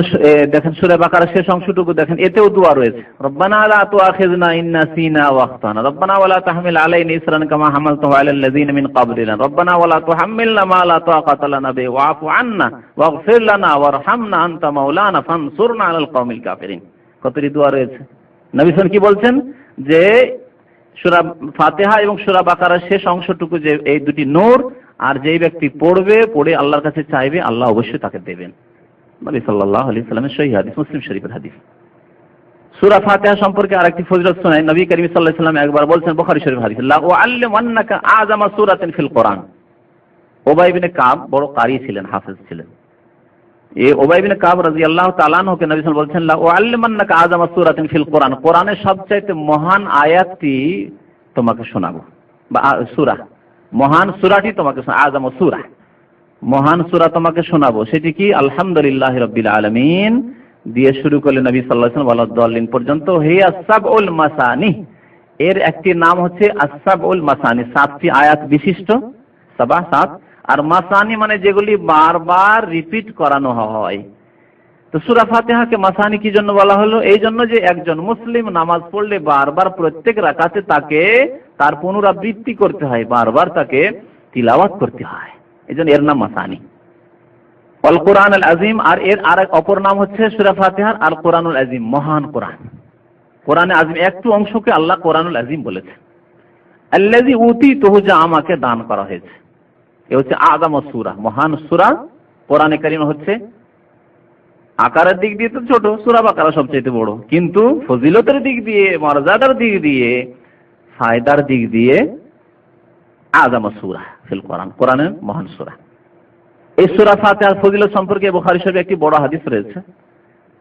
দেখেন সূরা বাকারার শেষ অংশটুকু দেখেন, এতেও দোয়া রয়েছে, রব্বানা লা তুআখিযনা ইন নাসিনা ওয়া আখতানা, রব্বানা ওয়া লা তাহমিল আলাইনা ইসরান কামা হামালতাহু আলাল লাযিনা মিন ক্বাবলিনা, রব্বানা ওয়া লা তুহাম্মিলনা মা লা তাকাতা লানা বিহি ওয়া'ফু আন্না ওয়াগফির লানা ওয়ারহামনা আনতা মাওলানা ফানসুরনা আলাল কওমিল কাফিরিন। কতটি দোয়া রয়েছে। নবী সাল্লাল্লাহু আলাইহি ওয়াসাল্লাম কি বলছেন, যে সূরা ফাতিহা এবং সূরা বাকারার শেষ অংশটুকু, যে এই দুটি নূর, আর যেই ব্যক্তি পড়বে, পড়ে আল্লাহর কাছে চাইবে, আল্লাহ অবশ্যই তাকে দেবেন। নবী সাল্লাল্লাহু আলাইহি ওয়াসাল্লামের সহিহ হাদিস, মুসলিম শরীফের হাদিস। সূরা ফাতিহা সম্পর্কে আরেকটি ফজিলত শোনায়, নবী করিম সাল্লাল্লাহু আলাইহি ওয়াসাল্লাম একবার বলছেন, বুখারী শরীফের হাদিস, লা উআল্লিমান্নাকা আ'যামা সূরাতিন ফিল কোরআন। উবাই ইবনে কাব বড় কারি ছিলেন, হাফেজ ছিলেন। এই উবাই ইবনে কাব রাদিয়াল্লাহু তাআলা আনহুকে নবী সাল্লাল্লাহু আলাইহি ওয়াসাল্লাম বলছেন, লা উআল্লিমান্নাকা আ'যামা সূরাতিন ফিল কোরআন, কোরআনের সবচাইতে মহান আয়াতটি তোমাকে শোনাবো, বা সূরা, মহান সূরাটি তোমাকে, আ'যামা সূরা, মহান সূরা তোমাকে শোনাবো। সেটি কি? আলহামদুলিল্লাহি রাব্বিল আলামিন দিয়ে শুরু করলেন নবী সাল্লাল্লাহু আলাইহি ওয়াসাল্লাম, ওয়ালা দাল্লিন পর্যন্ত। হিয়া সাবউল মাসানি, এর একটি নাম হচ্ছে আস-সাবউল মাসানি, 7টি আয়াত বিশিষ্ট, 7। আর মাসানি মানে যেগুলি বারবার রিপিট করানো হয়। তো সূরা ফাতিহাকে মাসানি কি জন্য বলা হলো? এই জন্য যে একজন মুসলিম নামাজ পড়লে বারবার প্রত্যেক রাকাতে তাকে তার পুনরাবৃত্তি করতে হয়, বারবার তাকে তিলাওয়াত করতে হয়, এজন্য এর নাম মাসানি। আল কোরআন আল আজিম, আর এর আরেক অপর নাম হচ্ছে সূরা ফাতিহার আল কোরআনুল আজিম, মহান কোরআন। কোরআনে আজিম একটু অংশকে আল্লাহ কোরআনুল আজিম বলেছে। আল্লাযী উতীতুহু, যা আমাকে দান করা হয়েছে, এ হচ্ছে আযম সূরা, মহান সূরা। কোরআনে কারীম হচ্ছে আকারের দিক দিয়ে তো ছোট, সূরা বাকারা সবচেয়ে বড়, কিন্তু ফজিলতের দিক দিয়ে, মর্যাদার দিক দিয়ে, ফায়দার দিক দিয়ে আযম সূরা ফিল কোরআন, কোরআনের মহান সূরা। এই সূরা ফাতিহার ফজিলত সম্পর্কে বুখারী শরীফে একটি বড় হাদিস রয়েছে,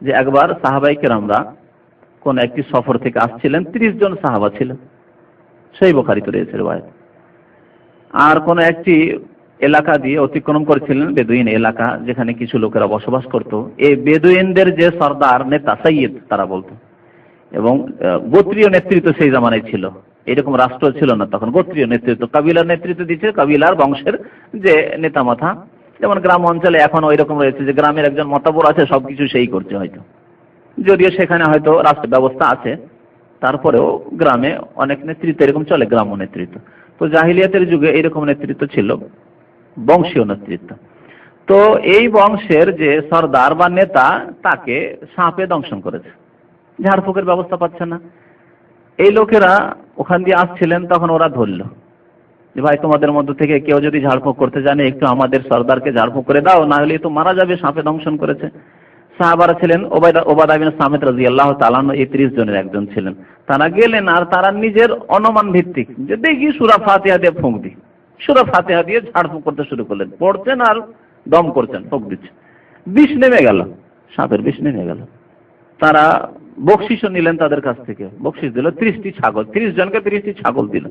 যে একবার সাহাবায়ে কেরামরা কোন একটি সফর থেকে আসছিলেন, 30 জন সাহাবা ছিলেন, সেই বুখারীতে রয়েছে riwayat। আর কোন একটি এলাকা দিয়ে অতিক্রম করেছিলেন, বেদুইন এলাকা, যেখানে কিছু লোকেরা বসবাস করত। এই বেদুইনদের যে সর্দার, নেতা, সাইয়্যিদ তারা বলতো, এবং গোত্রীয় নেতৃত্ব সেই জামানায় ছিল, এরকম রাষ্ট্র ছিল না তখন, গোত্রীয় নেতৃত্ব, কাবিলার নেতৃত্ব দিচ্ছে, কাবিলার বংশের যে নেতা মাথা। যেমন গ্রাম অঞ্চলে এখন ওই রকম রয়েছে, যে গ্রামের একজন মাতাবর আছে, সবকিছু সেই করছে হয়তো, যদিও সেখানে হয়তো রাষ্ট্র ব্যবস্থা আছে, তারপরেও গ্রামে অনেক নেতৃত্ব এরকম চলে, গ্রাম্য নেতৃত্ব। তো জাহিলিয়াতের যুগে এইরকম নেতৃত্ব ছিল, বংশীয় নেতৃত্ব। তো এই বংশের যে সর্দার বা নেতা, তাকে সাপে দংশন করেছে, ঝাড়ফুঁকের ব্যবস্থা পাচ্ছে না। এই লোকেরা ওখান দিয়ে আসছিলেন, তখন ওরা ধরলো যে ভাই, তোমাদের মধ্য থেকে কেউ যদি ঝাড়ফুঁক করতে জানে, একটু আমাদের সর্দারকে ঝাড়ফুঁক করে দাও, না হলে তো মারা যাবে, সাপে দংশন করেছে। সাহাবারা ছিলেন উবাদা ইবনে সামিত রাদিয়াল্লাহু তাআলা আনহু, এই 30 জনের একজন ছিলেন। তারা গেলেন, আর তারা নিজের অনুমান ভিত্তিক, যে দেখি সূরা ফাতিহা দিয়ে ফুঁক দিই, সূরা ফাতিহা দিয়ে ঝাড়ফুঁক করতে শুরু করলেন, পড়ছেন আর দম করছেন, ফুঁক দিচ্ছেন। বিষ নেমে গেল, সাপের বিষ নেমে গেল। তারা বকশিসও নিলেন তাদের কাছ থেকে, বকশিস দিল 30টি ছাগল, 30 জনকে 30টি ছাগল দিল।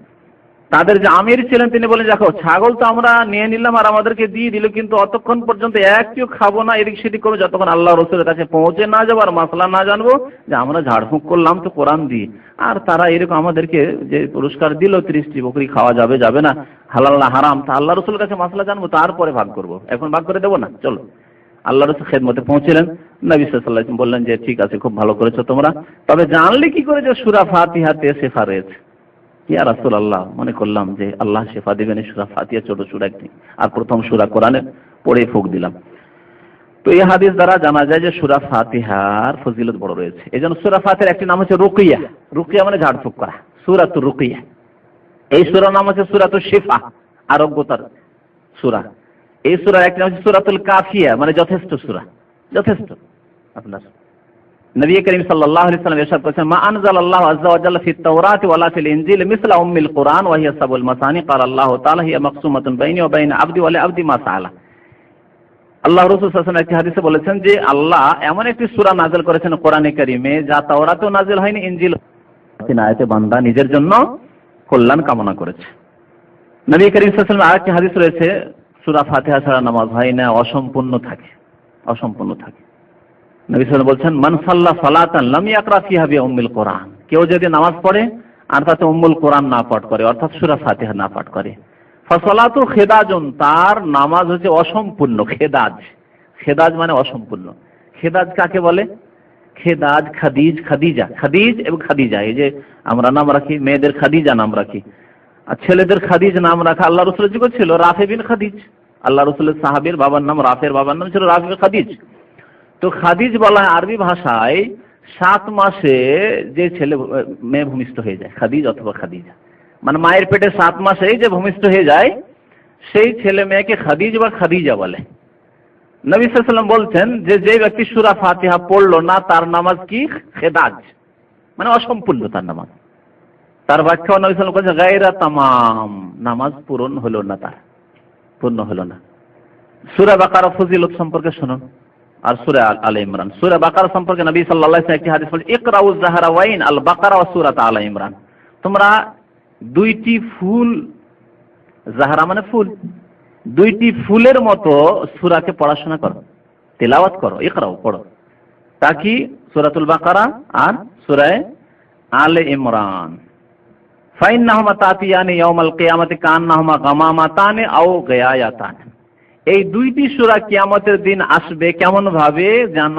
তাদের যে আমির ছিলেন তিনি বলেন, দেখো ছাগল তো আমরা নিয়ে নিলাম আর আমাদেরকে দিয়ে দিল, কিন্তু অতক্ষণ পর্যন্ত একটিও খাবো না, এদিক সেদিক করবো যতক্ষণ আল্লাহ রসুলের কাছে পৌঁছে না যাবো আর মাসলা না জানবো যে আমরা ঝাড়ফুঁক করলাম তো কোরআন দিয়ে, আর তারা এরকম আমাদেরকে যে পুরস্কার দিল 30টি বকরি খাওয়া যাবে যাবে না, হালাল না হারাম, তা আল্লাহ রসুলের কাছে মাসলা জানবো, তারপরে ভাগ করবো, এখন ভাগ করে দেবো না, চলো। আল্লাহ রসুল খেদমতে পৌঁছিলেন, নবী সাল্লাল্লাহু আলাইহি ওয়াসাল্লাম বললেন যে ঠিক আছে, খুব ভালো করেছো তোমরা, তবে জানলে কি করে যে সূরা ফাতিহাতে শেফা রয়েছে? ইয়া রাসূলুল্লাহ, মনে করলাম যে আল্লাহ শেফা দিবেন সূরা ফাতিহা, ছোট সূরা একটি, আর প্রথম সূরা কোরআনের পড়ে ফুঁক দিলাম। তো এই হাদিস দ্বারা জানা যায় যে সূরা ফাতিহার ফজিলত বড় রয়েছে। এজন্য সূরা ফাতিহার একটি নাম হচ্ছে রুকিয়া, রুকিয়া মানে ঝাড়ফুঁক করা, সূরাতুর রুকিয়া। এই সূরার নাম হচ্ছে সূরাতুশ শিফা, আরোগ্যতার সূরা। এই সূরার একটি নাম হচ্ছে সূরাতুল কাফিয়া, মানে যথেষ্ট সূরা, যথেষ্ট। আপনার নবী করিম সাল্লাল্লাহু আলাইহি ওয়াসাল্লাম ইরশাদ করেছেন, মা আনজালাল্লাহু আযজা ওয়া জাল্লা ফিত তাওরাতি ওয়া লা ফিল ইনজিল মিসলা উম্মিল কুরআন ওয়া হিয়া সাবুল মাসানি ক্বালা আল্লাহু তাআলা হিয়া মাকসুমাতুন বাইনি ওয়া বাইনা আবদি ওয়া লি আবদি মা সাআলা। আল্লাহ রাসূল সাল্লাল্লাহু আলাইহি ওয়াসাল্লাম একটি হাদিসে বলেছেন যে আল্লাহ এমন একটি সূরা নাযিল করেছেন কোরআনে কারীমে, যা তাওরাতেও নাযিল হয়নি, ইনজিল তিন আয়াতে বান্দা নিজের জন্য কল্যাণ কামনা করেছে। নবী করিম সাল্লাল্লাহু আলাইহি ওয়াসাল্লাম আরেকটি হাদিস রয়েছে, সূরা ফাতিহা ছাড়া নামাজ হয় না, অসম্পূর্ণ থাকে, অসম্পূর্ণ থাকে। নবী সাল্লাল্লাহু আলাইহি ওয়াসাল্লাম বলছেন, মান সাল্লা সালাতান লাম ইয়াকরা ফিহা বিউম্মিল কোরআন, কেউ যদি নামাজ পড়ে আর তাতে উম্মুল কোরআন না পাঠ করে, অর্থাৎ সূরা ফাতিহা না পাঠ করে, ফাসালাতু খিদাজুন, তার নামাজ হচ্ছে অসম্পূর্ণ। খেদাজ, খেদাজ মানে অসম্পূর্ণ। খেদাজ কাকে বলে? খেদাজ, খাদিজ, খাদিজা, খাদিজ এবং খাদিজা, এই যে আমরা নাম রাখি, মেয়েদের খাদিজা নাম রাখি, আর ছেলেদের খাদিজ নাম রাখা আল্লাহ রাসূলের যুগে ছিল, রাফি বিন খাদিজ। আল্লাহ রাসূলের সাহাবীর বাবার নাম, রাফের বাবার নাম ছিল রাফি বিন খাদিজ। তো খাদিজ বলা হয় আরবি ভাষায় 7 মাসে যে ছেলে মেয়ে ভূমিষ্ঠ হয়ে যায়, খাদিজ অথবা খাদিজা, মানে মায়ের পেটে 7 মাসেই যে ভূমিষ্ঠ হয়ে যায় সেই ছেলে মেয়েকে খাদিজ বা খাদিজা বলে। নবী সাল্লাল্লাহু আলাইহি ওয়াসাল্লাম বলছেন যে যে ব্যক্তি সূরা ফাতিহা পড়লো না তার নামাজ কি? খেদাজ, মানে অসম্পূর্ণ তার নামাজ। তার ব্যাখ্যা নবী সাল্লাল্লাহু আলাইহি ওয়াসাল্লাম বলেছেন গায়রা তামাম, নামাজ পূরণ হলো না, তার পূর্ণ হলো না। সূরা বাকারা ফজিলত সম্পর্কে শুনুন, আর সূরা আলে ইমরান। সূরা বাকারা সম্পর্কে নবী সাল্লাল্লাহু আলাইহি ওয়াসাল্লাম একটি হাদিস বলেন, ইকরাউজ যাহরাওয়াইন আল বাকারা ওয়া সূরাত আলে ইমরান, তোমরা দুইটি ফুল, যাহরা মানে ফুল, দুইটি ফুলের মতো সূরাকে পড়াশোনা করো, তেলাওয়াত করো, ইকরাও পড়ো। তা কি? সূরাতুল বাকারা আর সূরা আলে ইমরান। ফাইন্নাহুমা তাতিয়ানি ইয়াউমাল কিয়ামাতি কান্নাহুমা গামামাতানি আও গায়ায়াতান, এই দুইটি সূরা কিয়ামতের দিন আসবে কেমন ভাবে? যেন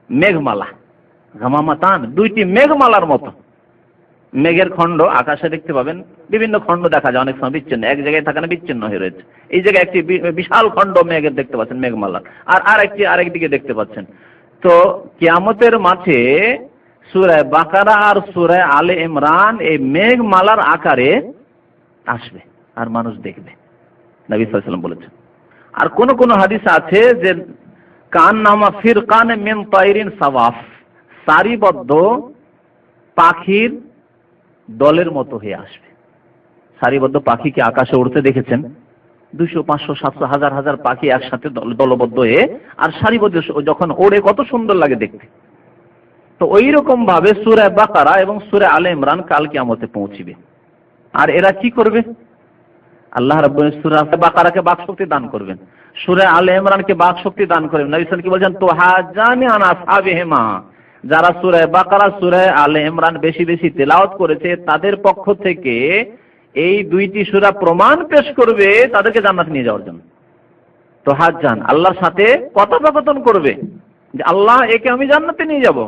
মেঘমালা, গামামাতান, দুইটি মেঘমালার মতো। মেঘের খণ্ড আকাশে দেখতে পাবেন, বিভিন্ন খণ্ড দেখা যায়, অনেক সময় বিচ্ছিন্ন, এক জায়গায় থাকে না, বিচ্ছিন্ন হয়ে রয়েছে। এই জায়গায় একটি বিশাল খণ্ড মেঘের দেখতে পাচ্ছেন, মেঘমালার, আর আরেকটি আরেকদিকে দেখতে পাচ্ছেন। তো কিয়ামতের মাঠে সূরা বাকারা আর সূরা আলে ইমরান এই মেঘমালার আকারে আসবে আর মানুষ দেখবে, নবী সাল্লাল্লাহু আলাইহি ওয়াসাল্লাম বলেছেন। আর কোন কোন হাদিস আছে যে কান্নামা ফিরকান মিন তাইরিন সাওয়াফ, সারিবদ্ধ পাখির দলের মতো হয়ে আসবে। সারিবদ্ধ পাখিকে আকাশে উড়তে দেখেছেন? 200, 500, 700, হাজার হাজার পাখি একসাথে দলবদ্ধ হয়ে আর সারিবদ্ধ যখন ওড়ে কত সুন্দর লাগে দেখতে। তো ওই রকম ভাবে সূরা বাকারা এবং সূরা আলে ইমরান কাল কিয়ামতে পৌঁছিবে। আর এরা কি করবে? আল্লাহ রাব্বুল সূরা বাকারাকে বাকশক্তি দান করবেন, সূরা আলে ইমরানকে বাকশক্তি দান করবেন। নবী সাল্লাল্লাহু আলাইহি ওয়াসাল্লাম কি বলেছেন? তো হাজানি আন আসহাবিহিমা, যারা সূরা বাকারা সূরা আলে ইমরান বেশি বেশি তেলাওয়াত করেছে তাদের পক্ষ থেকে এই দুইটি সূরা প্রমাণ পেশ করবে তাদেরকে জান্নাতে নিয়ে যাওয়ার জন্য। তো হাজান, আল্লাহর সাথে কথোপকথন করবে যে আল্লাহ একে আমি জান্নাতে নিয়ে যাব।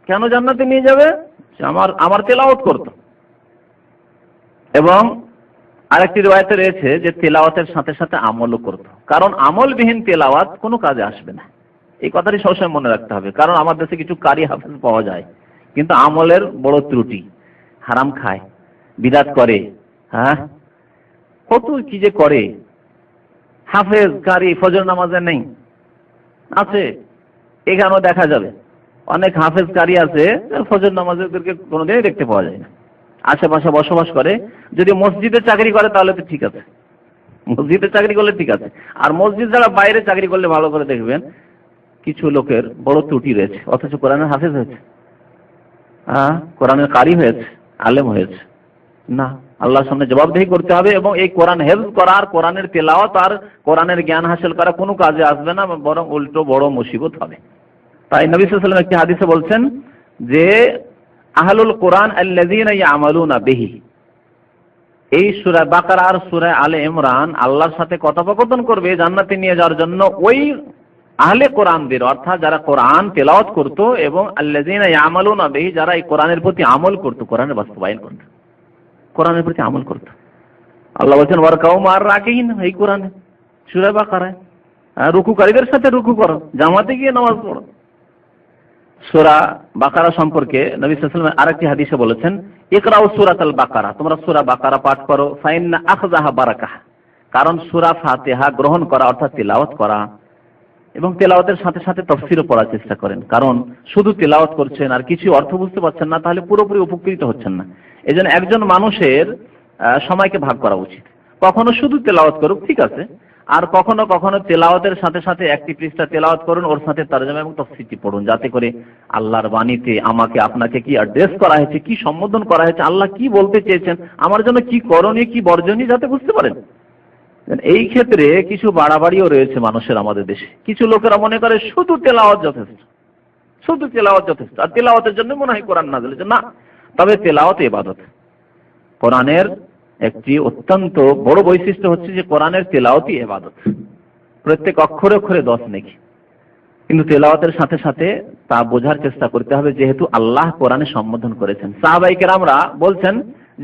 কেন জান্নাতে নিয়ে যাবে? আমার তেলাওয়াত করত। এবং আরেকটি riwayate রয়েছে যে তেলাওয়াতের সাথে সাথে আমলও করত, কারণ আমলবিহীন তেলাওয়াত কোনো কাজে আসবে না। এই কথাটি সবসময় মনে রাখতে হবে, কারণ আমার দেশে কিছু কারি হাফেজ পাওয়া যায় কিন্তু আমলের বড় ত্রুটি, হারাম খায়, বিদআত করে, হ্যাঁ কত কি যে করে। হাফেজ কারি ফজর নামাজে নেই, আছে, এখানেও দেখা যাবে অনেক হাফেজ কারি আছে ফজর নামাজেরকে কোনোদিনই দেখতে পাওয়া যায় না। আশেপাশে বসবাস করে, যদি মসজিদে চাকরি করে তাহলে তো ঠিক আছে, মসজিদে চাকরি করলে ঠিক আছে। আর মসজিদ যারা বাইরে চাকরি করলে ভালো করে দেখবেন কিছু লোকের বড় ত্রুটি রয়েছে, অথচ কোরআনের হাফেজ হয়েছে। কোরআনের কারি হয়েছে, আলেম হয়েছে না। আল্লাহর সামনে জবাবদিহি করতে হবে এবং এই কোরআন হেফজ করা আর কোরআনের তেলাওয়াত আর কোরআনের জ্ঞান হাসিল করা কোনো কাজে আসবে না, বরং উল্টো বড় মুসিবত হবে। তাই নবী সাল্লাল্লাহু আলাইহি ওয়াসাল্লাম একটি হাদিসে বলছেন যে আহলুল কোরআন আল্লাযীনা ইয়ামালুনা বিহি, এই সূরা বাকারা আর সূরা আলে ইমরান আল্লাহর সাথে কথোপকথন করবে জান্নাতে নিয়ে যাওয়ার জন্য ওই আহলে কোরআনদের, অর্থাৎ যারা কোরআন তেলাওয়াত করত এবং আল্লাযীনা ইয়ামালুনা বিহি, যারা এই কোরআনের প্রতি আমল করত, কোরআনের বাস্তবায়ন করত, কোরআনের প্রতি আমল করত। আল্লাহ বলছেন ওয়ারকাউ মা'আর রাকিঈন, এই কোরআনে সূরা বাকারায় রুকুকারীদের সাথে রুকু করো, জামাতে গিয়ে নামাজ পড়ো। সূরা বাকারা সম্পর্কে নবী সাল্লাল্লাহু আলাইহি ওয়াসাল্লাম আরেকটি হাদিসে বলেছেন ইকরাউ সূরাতাল বাকারা, তোমরা সূরা বাকারা পাঠ করো, ফাইন্না আখযাহা বারাকাহ, কারণ সূরা ফাতিহা গ্রহণ করা অর্থাৎ তিলাওয়াত করা এবং তেলাওয়াতের সাথে সাথে তাফসীরও পড়ার চেষ্টা করেন। কারণ শুধু তেলাওয়াত করছেন আর কিছু অর্থ বুঝতে পারছেন না, তাহলে পুরোপুরি উপকৃত হচ্ছেন না। এজন্য একজন মানুষের সময়কে ভাগ করা উচিত। কখনো শুধু তেলাওয়াত করুক, ঠিক আছে, আর কখনো কখনো তেলাওয়াতের সাথে সাথে একটি পৃষ্ঠা তেলাওয়াত করুন, ওর সাথে তরজমা এবং তাফসীরটি পড়ুন, যাতে করে আল্লাহর বাণীতে আমাকে আপনাকে কি অ্যাড্রেস করা হয়েছে, কি সম্বোধন করা হয়েছে, আল্লাহ কি বলতে চেয়েছেন, আমার জন্য কি করণীয় কি বর্জনীয়, যাতে বুঝতে পারেন। এই ক্ষেত্রে কিছু বাড়াবাড়িও রয়েছে মানুষের আমাদের দেশে। কিছু লোকেরা মনে করে শুধু তেলাওয়াত যথেষ্ট, শুধু তেলাওয়াত যথেষ্ট, আর তেলাওয়াতের জন্য মনে হয় কোরআন নাযিল হয়েছে। না, তবে তেলাওয়াত ইবাদত। কোরআনের একটি অত্যন্ত বড় বৈশিষ্ট্য হচ্ছে যে কোরআনের তেলাওয়াতই ইবাদত, প্রত্যেক অক্ষরে অক্ষরে 10 নেকি। কিন্তু তেলাওয়াতের সাথে সাথে তা বোঝার চেষ্টা করতে হবে, যেহেতু আল্লাহ কোরআনে সম্বোধন করেছেন। সাহাবায়ে কেরামরা বলছেন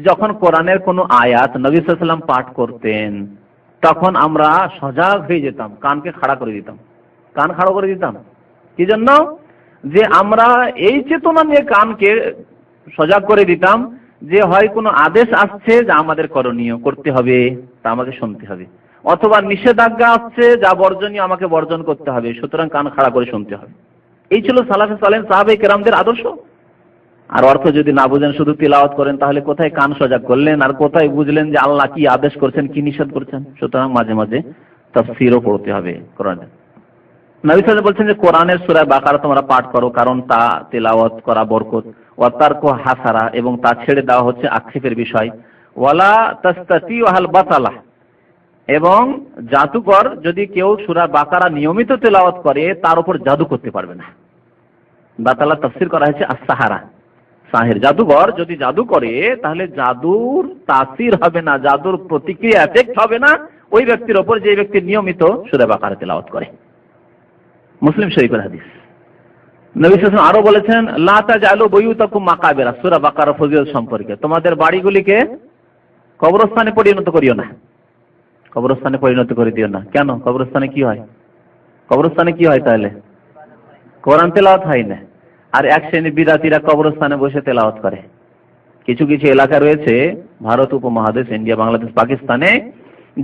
যখন কোরআনের কোনো আয়াত নবী সাল্লাল্লাহু আলাইহি ওয়াসাল্লাম পাঠ করতেন তখন আমরা সজাগ হয়ে যেতাম, কানকে খাড়া করে দিতাম, কান খাড়া করে দিতাম। কি জন্য? যে আমরা এই চেতনা নিয়ে কানকে সজাগ করে দিতাম যে হয় কোনো আদেশ আসছে যা আমাদের করণীয় করতে হবে, তা আমাকে শুনতে হবে, অথবা নিষেধাজ্ঞা আসছে যা বর্জনীয় আমাকে বর্জন করতে হবে, সুতরাং কান খাড়া করে শুনতে হবে। এই ছিল সালাফে সালেহ সাহাবায়ে কেরামদের আদর্শ। আর অর্থ যদি না বুঝেন, শুধু তিলাওয়াত করেন, তাহলে কোথায় কান সজাগ করলেন আর কোথায় বুঝলেন যে আল্লাহ কি আদেশ করছেন কি নিষেধ করছেন। সুতরাং মাঝে মাঝে তাফসীরও পড়তে হবে কোরআনের। নবী সাল্লাল্লাহু আলাইহি ওয়াসাল্লাম বলছেন যে কোরআনের সূরা বাকারা তোমরা পাঠ করো, কারণ তা তেলাওয়াত করা বরকত, ওয়া তারকু হাসারা, এবং তা ছেড়ে দেওয়া হচ্ছে আক্ষেপের বিষয়, ওয়ালা তাস্তাতিউ আল বাতালা, এবং জাদুকর যদি কেউ সূরা বাকারা নিয়মিত তেলাওয়াত করে তার উপর জাদু করতে পারবে না। বাতালা তাফসীর করা হয়েছে as-সাহারা, সাহির, জাদুঘর যদি জাদু করে তাহলে জাদুর তাসির হবে না, জাদুর প্রতিক্রিয়া এফেক্ট হবে না ওই ব্যক্তির ওপর যে ব্যক্তি নিয়মিত সূরা বাকারা তেলাওয়াত করে। মুসলিম শরীফের হাদিস। নবী সাল্লাল্লাহু আলাইহি ওয়াসাল্লাম আরো বলেছেন লা তাজালু বুয়ুতাকুম মাকাবিরা, সূরা বাকারা ফজিলত সম্পর্কে, তোমাদের বাড়িগুলিকে কবরস্থানে পরিণত করিও না, কবরস্থানে পরিণত করে দিও না। কেন? কবরস্থানে কি হয়? কবরস্থানে কি হয়? তাহলে কোরআন তেলাওয়াত হয় না। আর এক শ্রেণীর বিদাতীরা কবরস্থানে বসে তেলাওয়াত করে। কিছু কিছু এলাকা রয়েছে ভারত উপমহাদেশ, ইন্ডিয়া, বাংলাদেশ, পাকিস্তানে,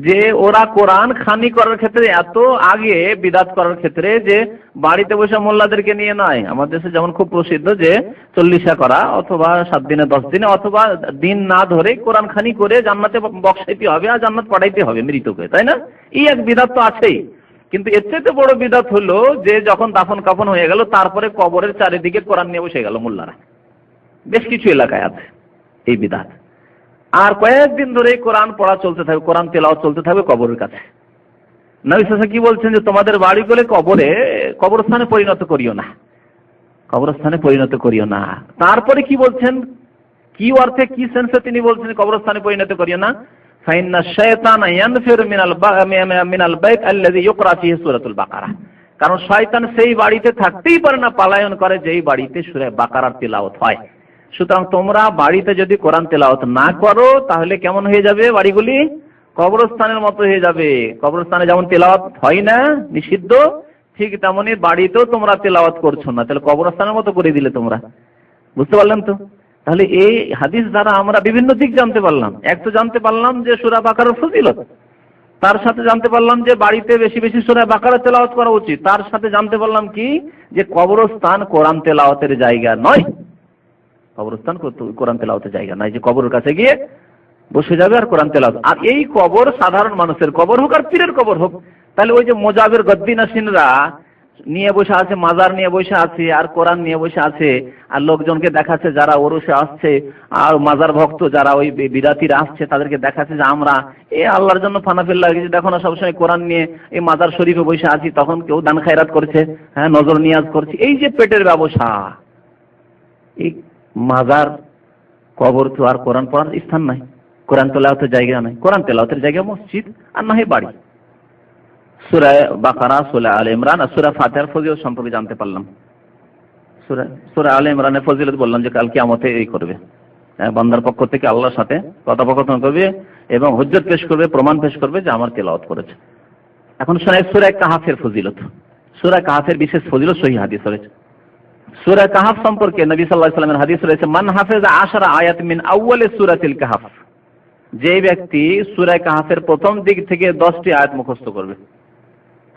যে ওরা কোরআন খানি করার ক্ষেত্রে এত আগে বিদাত করার ক্ষেত্রে যে বাড়িতে বসে মোল্লাদেরকে নিয়ে নয়। আমাদের দেশে যেমন খুব প্রসিদ্ধ যে 40 করা অথবা 7 দিনে 10 দিনে অথবা দিন না ধরে কোরআন খানি করে জান্নাতে বক্সাইতে হবে আর জান্নাত পাঠাইতে হবে মৃতকে, তাই না? এই এক বিদাত তো আছেই। কিন্তু এর চাইতে বড় বিদাত হলো যে যখন দাফন কাফন হয়ে গেল তারপরে কবরের চারিদিকে কোরআন নিয়ে বসে গেল মোল্লারা। বেশ কিছু এলাকায় আছে এই বিদাত। আর কয়েকদিন ধরে কোরআন পড়া চলতে থাকবে, কোরআন তেলাওয়াত চলতে থাকবে কবরের কাছে। নবী সাল্লাল্লাহু আলাইহি ওয়াসাল্লাম কি বলছেন যে তোমাদের বাড়িগুলো কবরস্থানে পরিণত করিও না, কবরস্থানে পরিণত করিও না। তারপরে কি বলছেন, কি অর্থে কি সেন্সে তিনি বলছেন কবরস্থানে পরিণত করিও না? ফাইন্না শাইতানা ইয়ানফিরু মিনাল বাইত আল্লাযী ইউকরা ফীহি সূরাতুল বাকারা, কারণ শয়তান সেই বাড়িতে থাকতেই পারে না, পলায়ন করে যেই বাড়িতে সূরা বাকারার তেলাওয়াত হয়। সুতরাং তোমরা বাড়িতে যদি কোরআন তেলাওয়াত না করো তাহলে কেমন হয়ে যাবে? বাড়িগুলি কবরস্থানের মতো হয়ে যাবে। কবরস্থানে যেমন তেলাওয়াত হয় না, নিষিদ্ধ, ঠিক তেমনি বাড়িতেও তোমরা তেলাওয়াত করছো না, তাহলে কবরস্থানের মতো করে দিলে তোমরা। বুঝতে পারলেন তো? তাহলে এই হাদিস দ্বারা আমরা বিভিন্ন দিক জানতে পারলাম। এক তো জানতে পারলাম যে সূরা বাকারার ফজিলত, তার সাথে জানতে পারলাম যে বাড়িতে বেশি বেশি সূরা বাকারা তেলাওয়াত করা উচিত, তার সাথে জানতে পারলাম কি যে কবরস্থান কোরআন তেলাওয়াতের জায়গা নয়। কবরস্থান কোরআন তেলাওয়াতের জায়গা নয় যে কবরের কাছে গিয়ে বসে যাবে আর কোরআন তেলাওয়াত। আর এই কবর সাধারণ মানুষের কবর হোক আর পীরের কবর হোক, তাহলে ওই যে মোজাবের গদ্দিনাসিনরা নিয়ে বসে আছে, মাজার নিয়ে বসে আছে, আর কোরআন নিয়ে বসে আছে, আর লোকজনকে দেখাচ্ছে যারা ওরসে আসছে আর মাজার ভক্ত যারা ওই বিদাতিরা আসছে তাদেরকে দেখাচ্ছে যে আমরা আল্লাহর জন্য ফানাফিল লাগিয়েছি, দেখো না সবসময় কোরআন নিয়ে এই মাজার শরীফে বসে আছি, তখন কেউ দান খায়রাত করছে, হ্যাঁ নজর নিয়াজ করছে। এই যে পেটের ব্যবসা, এই মাজার কবর তো আর কোরআন পড়ার স্থান নাই, কোরআন তেলাওয়াতের জায়গা নাই। কোরআন তেলাওয়াতের জায়গা মসজিদ আর না হয় বাড়ি। সূরা বাকারা, সূরা আলে ইমরান আর সূরা ফাতিহার ফজিলত সম্পর্কে জানতে পারলাম। সূরা আলে ইমরানের ফজিলত বললাম যে কাল কিয়ামতে এই করবে, বান্দার পক্ষ থেকে আল্লাহর সাথে কথোপকথন করবে এবং হুজ্জত পেশ করবে, প্রমাণ পেশ করবে যে আমার তেলাওয়াত করেছে। এখন শোনায় সূরা কাহাফের ফজিলত। সূরা কাহাফের বিশেষ ফজিলত সহিহ হাদিস রয়েছে। সূরা কাহাফ সম্পর্কে নবী সাল্লাল্লাহু আলাইহি ওয়াসাল্লামের হাদিস রয়েছে, মান হাফিজা 10 আয়াত মিন আউয়ালি সূরাতিল কাহাফ, যে ব্যক্তি সূরা কাহাফের প্রথম দিক থেকে 10টি আয়াত মুখস্থ করবে।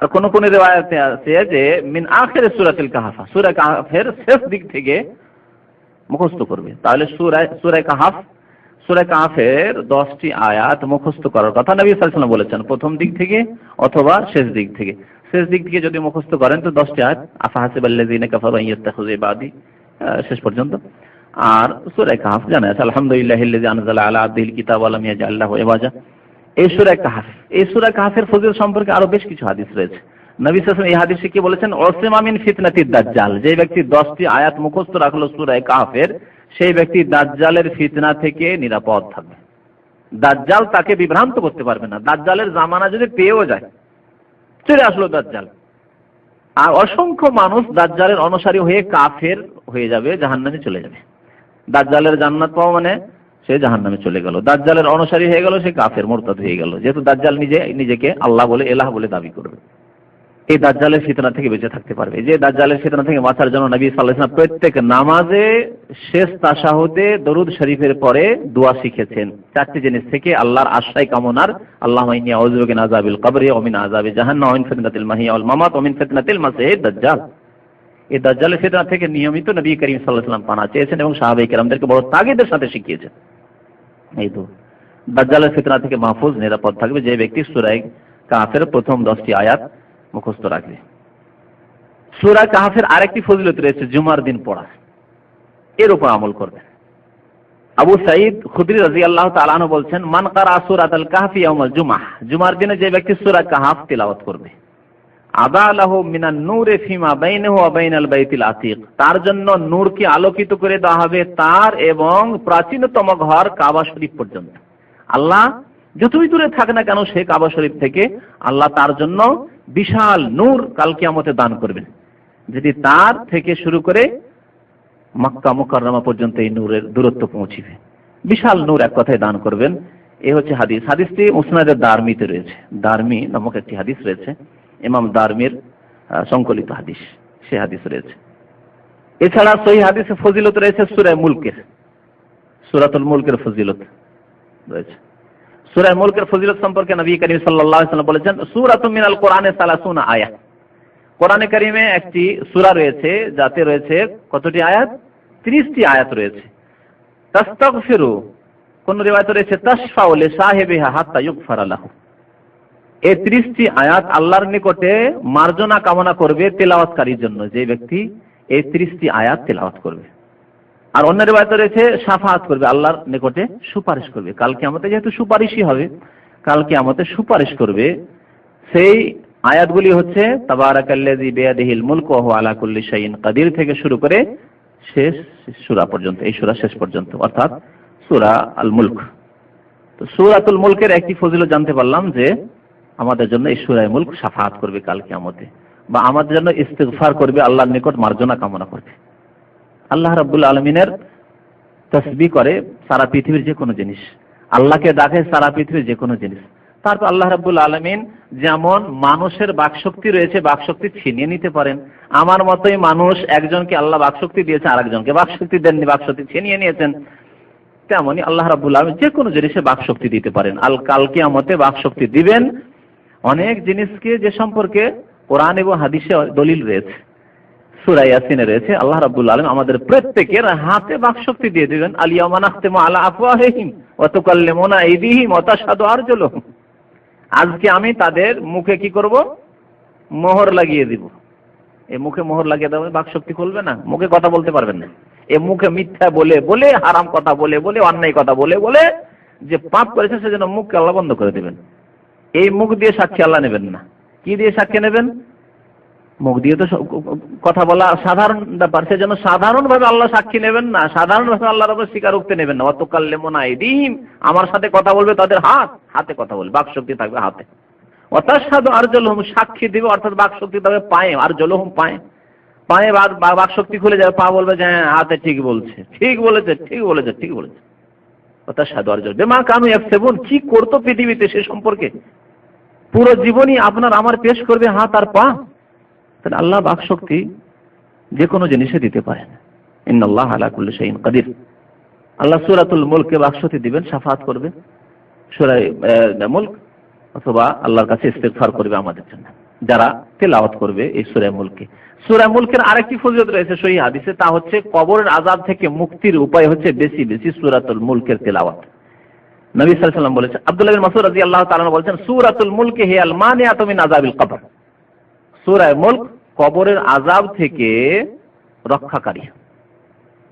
আর কোন কোন রিওয়ায়াতে আছে যে মিন আখির সূরাতিল কাহাফ, সূরা কাহাফের শেষ দিক থেকে মুখস্থ করবে। তাহলে সূরা কাহাফের 10টি আয়াত মুখস্থ করার কথা নবী সাল্লাল্লাহু আলাইহি ওয়াসাল্লাম বলেছেন, প্রথম দিক থেকে অথবা শেষ দিক থেকে। শেষ দিক থেকে যদি মুখস্থ করেন তো 10টি আয়াত, আফাহাসিবাল্লাযিনা কাফারু ইয়াত্তাখিযু ইবাদি শেষ পর্যন্ত। আর সূরা কাহাফ জানা আছে, আলহামদুলিল্লাহিল্লাযী আনজালা আলা আবদিহিল কিতাবা ওয়া লাম ইয়াজআল লাহু ইওয়াজা। এই সূরা কাহাফের ফজিলত সম্পর্কে আরো বেশ কিছু হাদিস রয়েছে। নবী সাল্লাল্লাহু আলাইহি ওয়াসাল্লাম এই হাদিসে কি বলেছেন, উসিমা মিন ফিতনাতিদ দাজ্জাল, যে ব্যক্তি 10টি আয়াত মুখস্থ রাখলো সূরা কাহাফের, সেই ব্যক্তি দাজ্জালের ফিতনা থেকে নিরাপদ থাকবে। দাজ্জাল তাকে বিভ্রান্ত করতে পারবে না। দাজ্জালের জামানা যদি পেয়েও যায়, চলে আসলো দাজ্জাল, আর অসংখ্য মানুষ দাজ্জালের অনুসারী হয়ে কাফের হয়ে যাবে, জাহান্নামে চলে যাবে। দাজ্জালের জান্নাত পাওয়া মানে সে জাহান্নামে চলে গেল, দাজ্জালের অনুসারী হয়ে গেল, সে কাফের মুরতাদ হয়ে গেল, যেহেতু দাজ্জাল নিজেকে আল্লাহ বলে, এলাহ বলে দাবি করবে। এই দাজ্জালের ফিতনা থেকে বেঁচে থাকতে পারবে। যে দাজ্জালের ফিতনা থেকে বাঁচার জন্য নবী সাল্লাল্লাহু আলাইহি ওয়াসাল্লাম প্রত্যেক নামাজে শেষ তাশাহুদে দরুদ শরীফের পরে দোয়া শিখেছেন। 4টি জিনিস থেকে আল্লাহর আশ্রয় কামনার, আল্লাহুম্মা ইন্নী আউযু বিকা মিন আযাবিল কবরি ওয়া মিন আযাবি জাহান্নাম ওয়া মিন ফিতনাতিল মাহিয়া ওয়াল মামাত ওয়া মিন ফিতনাতিল মাসিহিদ দাজ্জাল। এই দাজ্জালের ফিতনা থেকে নিয়মিত নবী করিম সাল্লাল্লাহু আলাইহি ওয়াসাল্লাম পানা চেয়েছেন এবং সাহাবায়ে কেরামদেরকে বড় তাগিদের সাথে শিখিয়েছেন। এই তো দাজ্জালের ফিতনা থেকে মাহফুজ, নিরাপদ থাকবে যে ব্যক্তি সূরা কাহাফের প্রথম 10টি আয়াত মুখস্থ রাখবে। সূরা কাহাফের আরেকটি ফজিলত রয়েছে, জুমার দিন পড়া, এর উপর আমল করবে। আবু সাঈদ খুদরি রাদিয়াল্লাহু তাআলা আনহু বলছেন, মান ক্বারা সূরাতাল কাহফি ইয়াউমাল জুমআহ, জুমার দিনে যে ব্যক্তি সূরা কাহাফ তিলাওয়াত করবে, আদা লাহু মিনান নূরি ফিমা বাইনাহু ওয়া বাইনাল বাইতিল আতীক, তার জন্য নূরকে আলোকিত করে দেওয়া হবে তার এবং প্রাচীনতম ঘর কাবা শরীফ পর্যন্ত। আল্লাহ যতই দূরে থাক না কেন সে কাবা শরীফ থেকে আল্লাহ তার জন্য বিশাল নূর কাল কিয়ামতে দান করবেন, যদি তার থেকে শুরু করে মক্কা মুকাররমা পর্যন্ত এই নূরের দূরত্ব পৌঁছিবে। বিশাল নূর এক কথায় দান করবেন। এই হচ্ছে হাদিস। হাদিসটি মুসনাদে দারমিতে রয়েছে, দারমি নামক একটি হাদিস রয়েছে, ইমাম দারমির সংকলিত হাদিস, সে হাদিস রয়েছে। এছাড়া সহিহ হাদিসে ফজিলত রয়েছে সূরা মুলকের, সূরাতুল মুলকের ফজিলত রয়েছে। সূরা মুলকের ফজিলত সম্পর্কে নবী করিম সাল্লাল্লাহু আলাইহি ওয়াসাল্লাম বলেছেন, সূরাতুম মিনাল কোরআনে 30 আয়াত, কোরআনে কারিমে একটি সূরা রয়েছে যাতে রয়েছে কতটি আয়াত? 30টি আয়াত রয়েছে। তাস্তাগফিরু, কোন রিওয়ায়াতে রয়েছে তাশফাউ লিসাহিবিহা হাত্তা ইউগফারা লাহু, এই 30টি আয়াত আল্লাহর নিকটে মার্জনা কামনা করবে তেলাওয়াতকারীর জন্য, যে ব্যক্তি এই 30টি আয়াত তেলাওয়াত করবে। আর অন্য রিওয়ায়াতে রয়েছে শাফাআত করবে, আল্লাহর নিকটে সুপারিশ করবে। কাল কিয়ামতে যেহেতু সুপারিশই হবে, কাল কিয়ামতে সুপারিশ করবে। সেই আয়াতগুলি হচ্ছে তাবারাকাল্লাযী বিয়াদিহিল মুলকু ওয়া হুয়া আলা কুল্লি শাইইন কাদির থেকে শুরু করে শেষ সূরা পর্যন্ত, এই সূরা শেষ পর্যন্ত, অর্থাৎ সূরা আল মুলক। তো সূরাতুল মুলকের একটি ফজিলত জানতে পারলাম যে আমাদের জন্য এই সূরা মুলক শাফাআত করবে কাল কিয়ামতে, বা আমাদের জন্য ইস্তিগফার করবে, আল্লাহর নিকট মার্জনা কামনা করবে। আল্লাহ রাব্বুল আলামিনের তাসবিহ করে সারা পৃথিবীর যে কোনো জিনিস, আল্লাহকে ডাকে সারা পৃথিবীর যে কোনো জিনিস। তারপর আল্লাহ রাব্বুল আলামিন যেমন মানুষের বাকশক্তি রয়েছে, বাকশক্তি ছিনিয়ে নিতে পারেন। আমার মতোই মানুষ একজনকে আল্লাহ বাকশক্তি দিয়েছে, আরেকজনকে বাকশক্তি দেননি, বাকশক্তি ছিনিয়ে নিয়েছেন। তেমনি আল্লাহ রাব্বুল আলামিন যে কোনো জিনিসে বাকশক্তি দিতে পারেন। কাল কিয়ামতে বাকশক্তি দিবেন অনেক জিনিসকে, যে সম্পর্কে কোরআন এবং হাদিসে দলিল রয়েছে। সূরা ইয়াসিনে রয়েছে, আল্লাহ রাব্বুল আলামিন আমাদের প্রত্যেকের হাতে বাকশক্তি দিয়ে দিবেন। আল ইয়াওমা নাখতিমু আলা আফওয়াহিহিম ওয়া তুকাল্লিমুনা আইদিহিম ওয়া তাশহাদু আরজুলুহুম, আজকে আমি তাদের মুখে কি করব? মোহর লাগিয়ে দিব। এই মুখে মোহর লাগিয়ে দেওয়া, বাক শক্তি খুলবে না, মুখে কথা বলতে পারবেন না। এ মুখে মিথ্যা বলে বলে, হারাম কথা বলে বলে, অন্যায় কথা বলে বলে যে পাপ করেছে সেজন্য মুখকে আল্লাহ বন্ধ করে দেবেন। এই মুখ দিয়ে সাক্ষী আল্লাহ নেবেন না। কি দিয়ে সাক্ষী নেবেন? মুখ দিয়ে তো কথা বলা সাধারণ ব্যাপার, সেজন্য সাধারণভাবে আল্লাহ সাক্ষী নেবেন না, সাধারণভাবে আল্লাহর উপর স্বীকারোক্তি নেবেন না। ওয়াতুকাল্লিমুনা আইদিহিম, আমার সাথে কথা বলবে তাদের হাতে কথা বলবে, বাক শক্তি থাকবে হাতে। ওয়াতাশহাদু আরজুলুহুম, সাক্ষী দিবে অর্থাৎ বাক শক্তি থাকবে পায়ে, আরজুলুহুম পায়ে, পায়ে বাক শক্তি খুলে যাবে, পা বলবে যে হ্যাঁ হাতে ঠিক বলছে, ঠিক বলেছে, ঠিক বলেছে, ঠিক বলেছে। ওয়াতাশহাদু আরজুলুহুম বিমা কানু ইয়াকসিবুন, কি করতো পৃথিবীতে সে সম্পর্কে পুরো জীবনই আপনার আমার পেশ করবে হাত আর পা। তাহলে আল্লাহ বাক শক্তি যে কোনো জিনিসে দিতে পারেন। ইন্নাল্লাহা আলা কুল্লি শাইইন কাদির। আল্লাহ সূরাতুল মুলকে বাক শক্তি দিবেন, শাফাআত করবে, সূরা মুলক, অথবা আল্লাহর কাছে ইস্তিগফার করবে আমাদের জন্য যারা তেলাওয়াত করবে এই সূরা মুলকে। সূরা মুলকের আরেকটি ফজিলত রয়েছে সহিহ হাদিসে, তা হচ্ছে কবরের আযাব থেকে মুক্তির উপায় হচ্ছে বেশি বেশি সূরাতুল মুলকের তেলাওয়াত। নবী সাল্লাল্লাহু আলাইহি ওয়াসাল্লাম বলেছেন, আব্দুল্লাহ বিন মাসউদ রাদিয়াল্লাহু তাআলা আনহু বলেছেন, সূরাতুল মুলকে হিয়াল মানিয়াতু মিন আযাবিল কবর। সূরা মুলক কবরের আযাব থেকে রক্ষাকারী,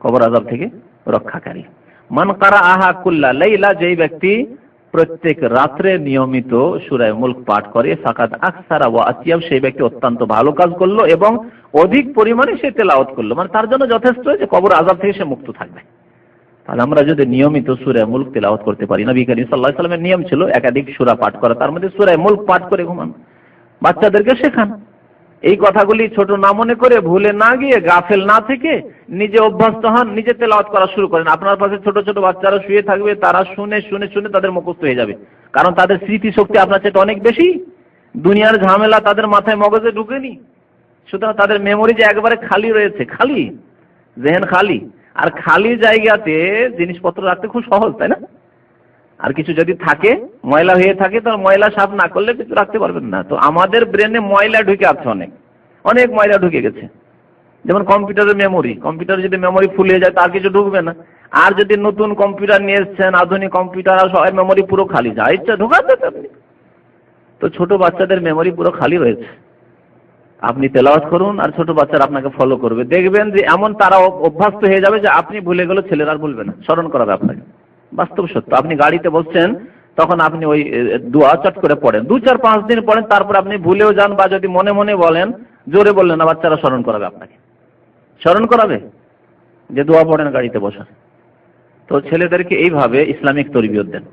কবর আযাব থেকে রক্ষাকারী। মান কারাআহা কুল্লা লাইলা, যেই ব্যক্তি প্রত্যেক রাত্রে নিয়মিত সূরা মুলক পাঠ করে, ফাকাদ আকসারা ওয়া আতিয়াব, সেই ব্যক্তি অত্যন্ত ভালো কাজ করলো এবং অধিক পরিমাণে সে তেলাওয়াত করলো, মানে তার জন্য যথেষ্ট যে কবর আযাব থেকে সে মুক্ত থাকবে। তাহলে আমরা যদি নিয়মিত সূরা মুলক তেলাওয়াত করতে পারি, নবী করিম সাল্লাল্লাহু আলাইহি ওয়াসাল্লামের নিয়ম ছিল একাধিক সূরা পাঠ করা, তার মধ্যে সূরা মুলক পাঠ করে ঘুমান, বাচ্চাদেরকে শেখান। এই কথাগুলি ছোট না মনে করে, ভুলে না গিয়ে, গাফেল না থেকে নিজে অভ্যস্ত হন, নিজে তেলাওয়াত করা শুরু করেন। আপনার পাশে ছোট ছোট বাচ্চারা শুয়ে থাকবে, তারা শুনে শুনে শুনে তাদের মুখস্থ হয়ে যাবে, কারণ তাদের স্মৃতি শক্তি আপনার চেয়ে অনেক বেশি। দুনিয়ার ঝামেলা তাদের মাথায় মগজে ঢুকেনি, সুতরাং তাদের মেমোরি যে একবারে খালি রয়েছে, খালি জেহেন খালি, আর খালি জায়গাতে জিনিসপত্র রাখতে খুব সহজ, তাই না? আর কিছু যদি থাকে, ময়লা হয়ে থাকে, তো ময়লা সাফ না করলে কিছু রাখতে পারবেন না। তো আমাদের ব্রেনে ময়লা ঢুকে আছে, অনেক অনেক ময়লা ঢুকে গেছে। যেমন কম্পিউটারের মেমোরি, কম্পিউটার যদি মেমোরি ফুলে যায় তার কিছু ঢুকবে না। আর যদি নতুন কম্পিউটার নিয়ে এসছেন, আধুনিক কম্পিউটার, আর সবাই মেমোরি পুরো খালি, যা ইচ্ছা ঢোকাতে আপনি। তো ছোট বাচ্চাদের মেমোরি পুরো খালি রয়েছে। আপনি তেলাওয়াত করুন আর ছোট বাচ্চারা আপনাকে ফলো করবে, দেখবেন যে এমন তারা অভ্যস্ত হয়ে যাবে যে আপনি ভুলে গেলে ছেলেরা আর ভুলবে না, স্মরণ করাবে আপনাকে। বাস্তব সত্য। আপনি গাড়িতে বসছেন, তখন আপনি ওই দোয়া চট করে পড়েন, 2-4-5 দিন পড়েন, তারপর আপনি ভুলেও যান বা যদি মনে মনে বলেন, জোরে বললেন না, বাচ্চারা স্মরণ করাবে আপনাকে, স্মরণ করাবে যে দোয়া পড়েন গাড়িতে বসা। তো ছেলেদেরকে এইভাবে ইসলামিক তরবিয়ত দেন।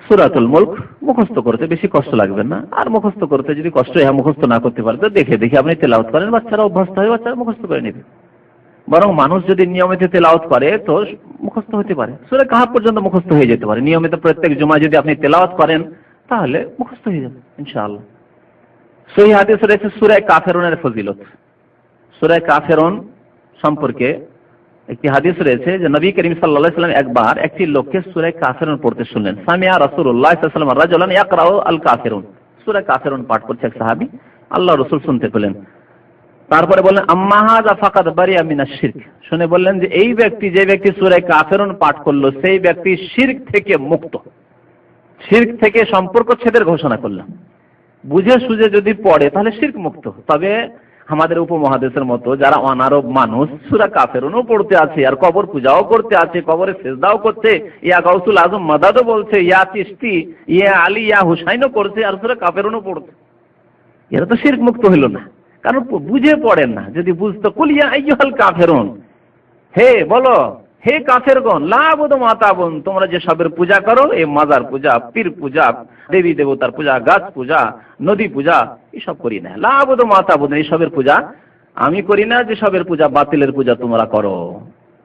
সূরাতুল মুলক মুখস্থ করতে বেশি কষ্ট লাগবে না, আর মুখস্থ করতে যদি কষ্ট হয়, মুখস্থ না করতে পারে তো দেখে দেখে আপনি তেলাওয়াত করেন, বাচ্চারা অভ্যস্ত হয়, বাচ্চারা মুখস্থ করে নেবে। বরং মানুষ যদি নিয়মিত তেলাওয়াত করে তো মুখস্থ হতে পারে, সূরা কাহাফ পর্যন্ত মুখস্থ হয়ে যেতে পারে। নিয়মিত প্রত্যেক জুমা যদি আপনি তেলাওয়াত করেন তাহলে মুখস্থ হয়ে যাবে ইনশাআল্লাহ। সহিহ হাদিস রয়েছে সূরা কাফিরুনের ফজিলত। সূরা কাফিরুন সম্পর্কে একটি হাদিস রয়েছে যে নবী করিম সাল্লাল্লাহু আলাইহি ওয়াসাল্লাম একবার একটি লোককে সূরা কাফিরুন পড়তে শুনলেন। সামিয়া রাসূলুল্লাহ সাল্লাল্লাহু আলাইহি ওয়াসাল্লাম রাজুলান ইয়াকরাউ আল কাফিরুন, সূরা কাফিরুন পাঠ করছে এক সাহাবী, আল্লাহ রাসূল শুনতে পেলেন। তারপরে বললেন আম্মা হাযা ফাকাদ বারিয়া মিনাশ শিরক, শুনে বললেন যে এই ব্যক্তি, যে ব্যক্তি সূরা কাফিরুন পাঠ করলো, সেই ব্যক্তি শিরক থেকে মুক্ত, শিরক থেকে সম্পর্ক ছেদের ঘোষণা করলাম। বুঝে সুঝে যদি পড়ে তাহলে শিরক মুক্ত। তবে আমাদের উপমহাদেশের মতো যারা অনারব মানুষ, সূরা কাফিরুনও পড়তে আছে, আর কবর পূজাও করতে আছে, কবরে সিজদাও করছে, ইয়া গাউসুল আজম মাদাদও বলছে, ইয়া চিশতি, ইয়া আলী, ইয়া হুসাইনও করছে, আর সূরা কাফিরুনও পড়ছে। এরা তো শিরক মুক্ত হইল না, কারণ বুঝে পড়েন না। যদি বুঝতো, কুল ইয়া আইয়ুহাল কাফিরুন, হে বলো হে কাফেরগণ, লা আবুদু মা তা'বুদুন, তোমরা যে সবের পূজা করো, এই মাজার পূজা, পীর পূজা, দেবী দেবতার পূজা, গাছ পূজা, নদী পূজা, এসব করি না। লা আবুদু মা তা'বুদুন, এই সবের পূজা আমি করি না, যে সবের পূজা বাতিলের পূজা তোমরা করো।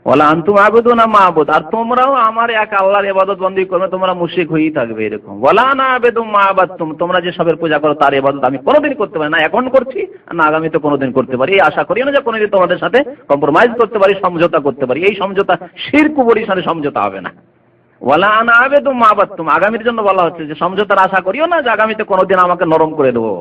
ওয়ালা আনতুম আবুদুনা মা আবুদ, আর তোমরাও আমার এক আল্লাহর ইবাদত বন্দেগী করবে, তোমরা মুশরিক হয়েই থাকবে এরকম। ওয়ালা না আবুদু মা আবাদতুম, তোমরা যে সবের পূজা করো তার ইবাদত আমি কোনোদিন করতে পারি না, এখন করছি না আগামীতে কোনোদিন করতে পারি, এই আশা করি না যে কোনোদিন তোমাদের সাথে কম্প্রোমাইজ করতে পারি, সমঝোতা করতে পারি। এই সমঝোতা শিরক কুফরের সাথে সমঝোতা হবে না। ওয়ালা আনা আবুদু মা আবাদতুম, আগামীর জন্য বলা হচ্ছে যে সমঝোতার আশা করিও না যে আগামীতে কোনোদিন আমাকে নরম করে দেবো।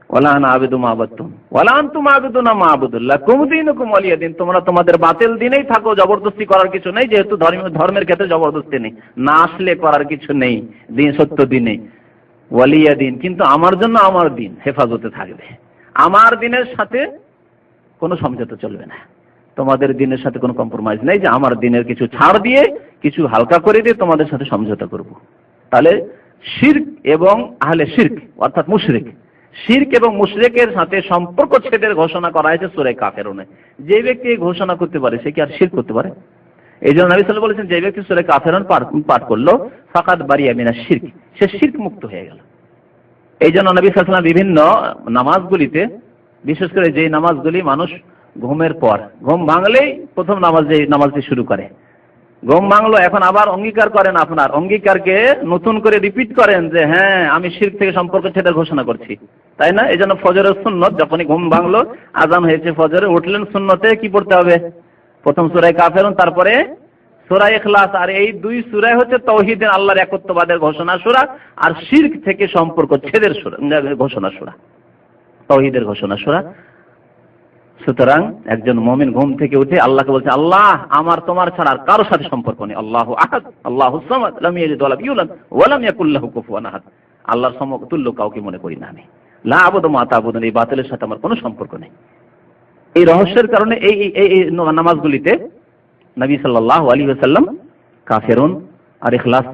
ওয়ালা আনা আবুদু মা আবাদতুম ওয়ালা আনতুম আবুদুনা মা আবুদু লাকুম দীনুকুম ওয়ালিয়া দীন, তোমরা তোমাদের বাতিল দিনেই থাকো, জবরদস্তি করার কিছু নেই, যেহেতু ধর্মের ক্ষেত্রে জবরদস্তি নেই, না আসলে করার কিছু নেই, দিন সত্য দিনে ওয়ালিয়া দিন, কিন্তু আমার জন্য আমার দিন হেফাজতে থাকবে, আমার দিনের সাথে কোনো সমঝোতা চলবে না। তোমাদের দিনের সাথে কোনো কম্প্রোমাইজ নেই যে আমার দিনের কিছু ছাড় দিয়ে কিছু হালকা করে দিয়ে তোমাদের সাথে সমঝোতা করব। তাহলে শিরক এবং আহলে শিরক অর্থাৎ মুশরিক, শিরক এবং মুশরিকের সাথে সম্পর্ক ছেদের ঘোষণা করা হয়েছে সূরা কাফিরুনে। যে ব্যক্তি এই ঘোষণা করতে পারে সে কি আর শিরক করতে পারে? এই জন্য নবী সাল্লাল্লাহু আলাইহি ওয়াসাল্লাম বলেছেন, যে ব্যক্তি সূরা কাফিরুন পাঠ করলো ফাকাদ বারিয়া মিনাশ শিরক, সে শিরক মুক্ত হয়ে গেল। এই জন্য নবী সাল্লাল্লাহু আলাইহি ওয়াসাল্লাম বিভিন্ন নামাজগুলিতে, বিশেষ করে যে নামাজগুলি মানুষ ঘুমের পর, ঘুম ভাঙলেই প্রথম নামাজটি শুরু করে, ঘুম ভাঙলো এখন আবার অঙ্গীকার করেন, আপনার অঙ্গীকারকে নতুন করে রিপিট করেন যে হ্যাঁ আমি শিরক থেকে সম্পর্ক ছেদের ঘোষণা করছি, তাই না? এই জন্য ফজরের সুন্নত, যখনই ঘুম ভাঙলো আজান হয়েছে ফজরে, উঠলেন, সুন্নতে কি পড়তে হবে? প্রথম সূরা কাফিরুন, তারপরে সূরা ইখলাস। আর এই দুই সূরা হচ্ছে তাওহীদের, আল্লাহর একত্ববাদের ঘোষণা সূরা, আর শিরক থেকে সম্পর্ক ছেদের ঘোষণা সূরা, তাওহীদের ঘোষণা সূরা। সুতরাং একজন মুমিন ঘুম থেকে উঠে আল্লাহকে বলছে, আল্লাহ আমার তোমার ছাড়া আর কারোর সাথে সম্পর্ক নেই, আল্লাহু আহাদ আল্লাহুস সামাদ লাম ইয়ালিদ ওয়া লাম ইউলাদ ওয়া লাম ইয়াকুল লাহু কুফুয়ান আহাদ, আল্লাহর সমতুল্য কাউকে মনে করি না আমি, লা আবুদু মা তা'বুদুন, এই বাতিলের সাথে আমার কোনো সম্পর্ক নেই। এই রহস্যের কারণে এই নামাজগুলিতে নবী সাল্লাল্লাহু আলাইহি ওয়াসাল্লাম কাফিরুন আর ইখলাস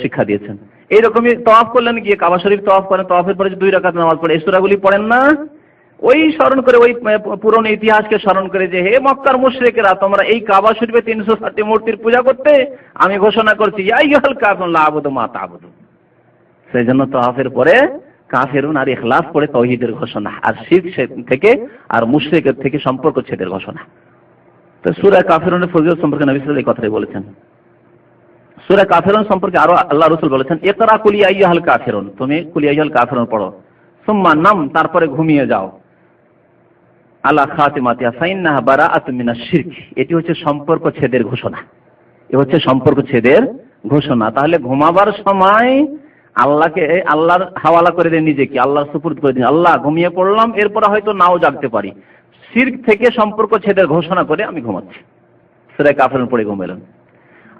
শিক্ষা দিয়েছেন। এইরকমই তওয়াফ করলেন, গিয়ে কাবা শরীফ তওয়াফ করেন, তওয়াফের পরে 2 রাকাত নামাজ পড়ে, এই সূরাগুলি পড়েন না? ওই স্মরণ করে, ওই পুরনো ইতিহাসকে স্মরণ করে যে হে মক্কার মুশরিকেরা, তোমরা এই কাবা শরীফে 360টি মূর্তির পূজা করতে, আমি ঘোষণা করছি ইয়া আইয়ুহাল কাফিরুন লা আ'বুদু মা তা'বুদুন। সেজন্য তওয়াফের পরে কাফিরুন আর ইখলাস পড়ে তাওহীদের ঘোষণা, আর শিরক থেকে আর মুশরিকের থেকে সম্পর্ক ছেদের ঘোষণা। তো সূরা কাফিরুনের ফজিলত সম্পর্কে নবী সাল্লাল্লাহু আলাইহি ওয়াসাল্লাম এই কথাই বলেছেন। সূরা কাফিরুন সম্পর্কে আরো আল্লাহ রাসূল বলেছেন, ইকরা কুল ইয়া আইয়ুহাল কাফিরুন, তুমি কুল ইয়া আইয়ুহাল কাফিরুন পড়ো, সুম্মা নাম, তারপরে ঘুমিয়ে যাও, আলা খাতিমাতিহা ফাইন্নাহা বারাআতুম মিনাশ শিরক, এটি হচ্ছে সম্পর্ক ছেদের ঘোষণা, এ হচ্ছে সম্পর্ক ছেদের ঘোষণা। তাহলে ঘুমাবার সময় আল্লাহকে, আল্লাহর হাওয়ালা করে দেন নিজেকে, আল্লাহর সুপুর্দ করে দিন, আল্লাহ ঘুমিয়ে পড়লাম, এরপর হয়তো নাও জাগতে পারি, শিরক থেকে সম্পর্ক ছেদের ঘোষণা করে আমি ঘুমাচ্ছি, সূরা কাফিরুন পড়ে ঘুমালেন।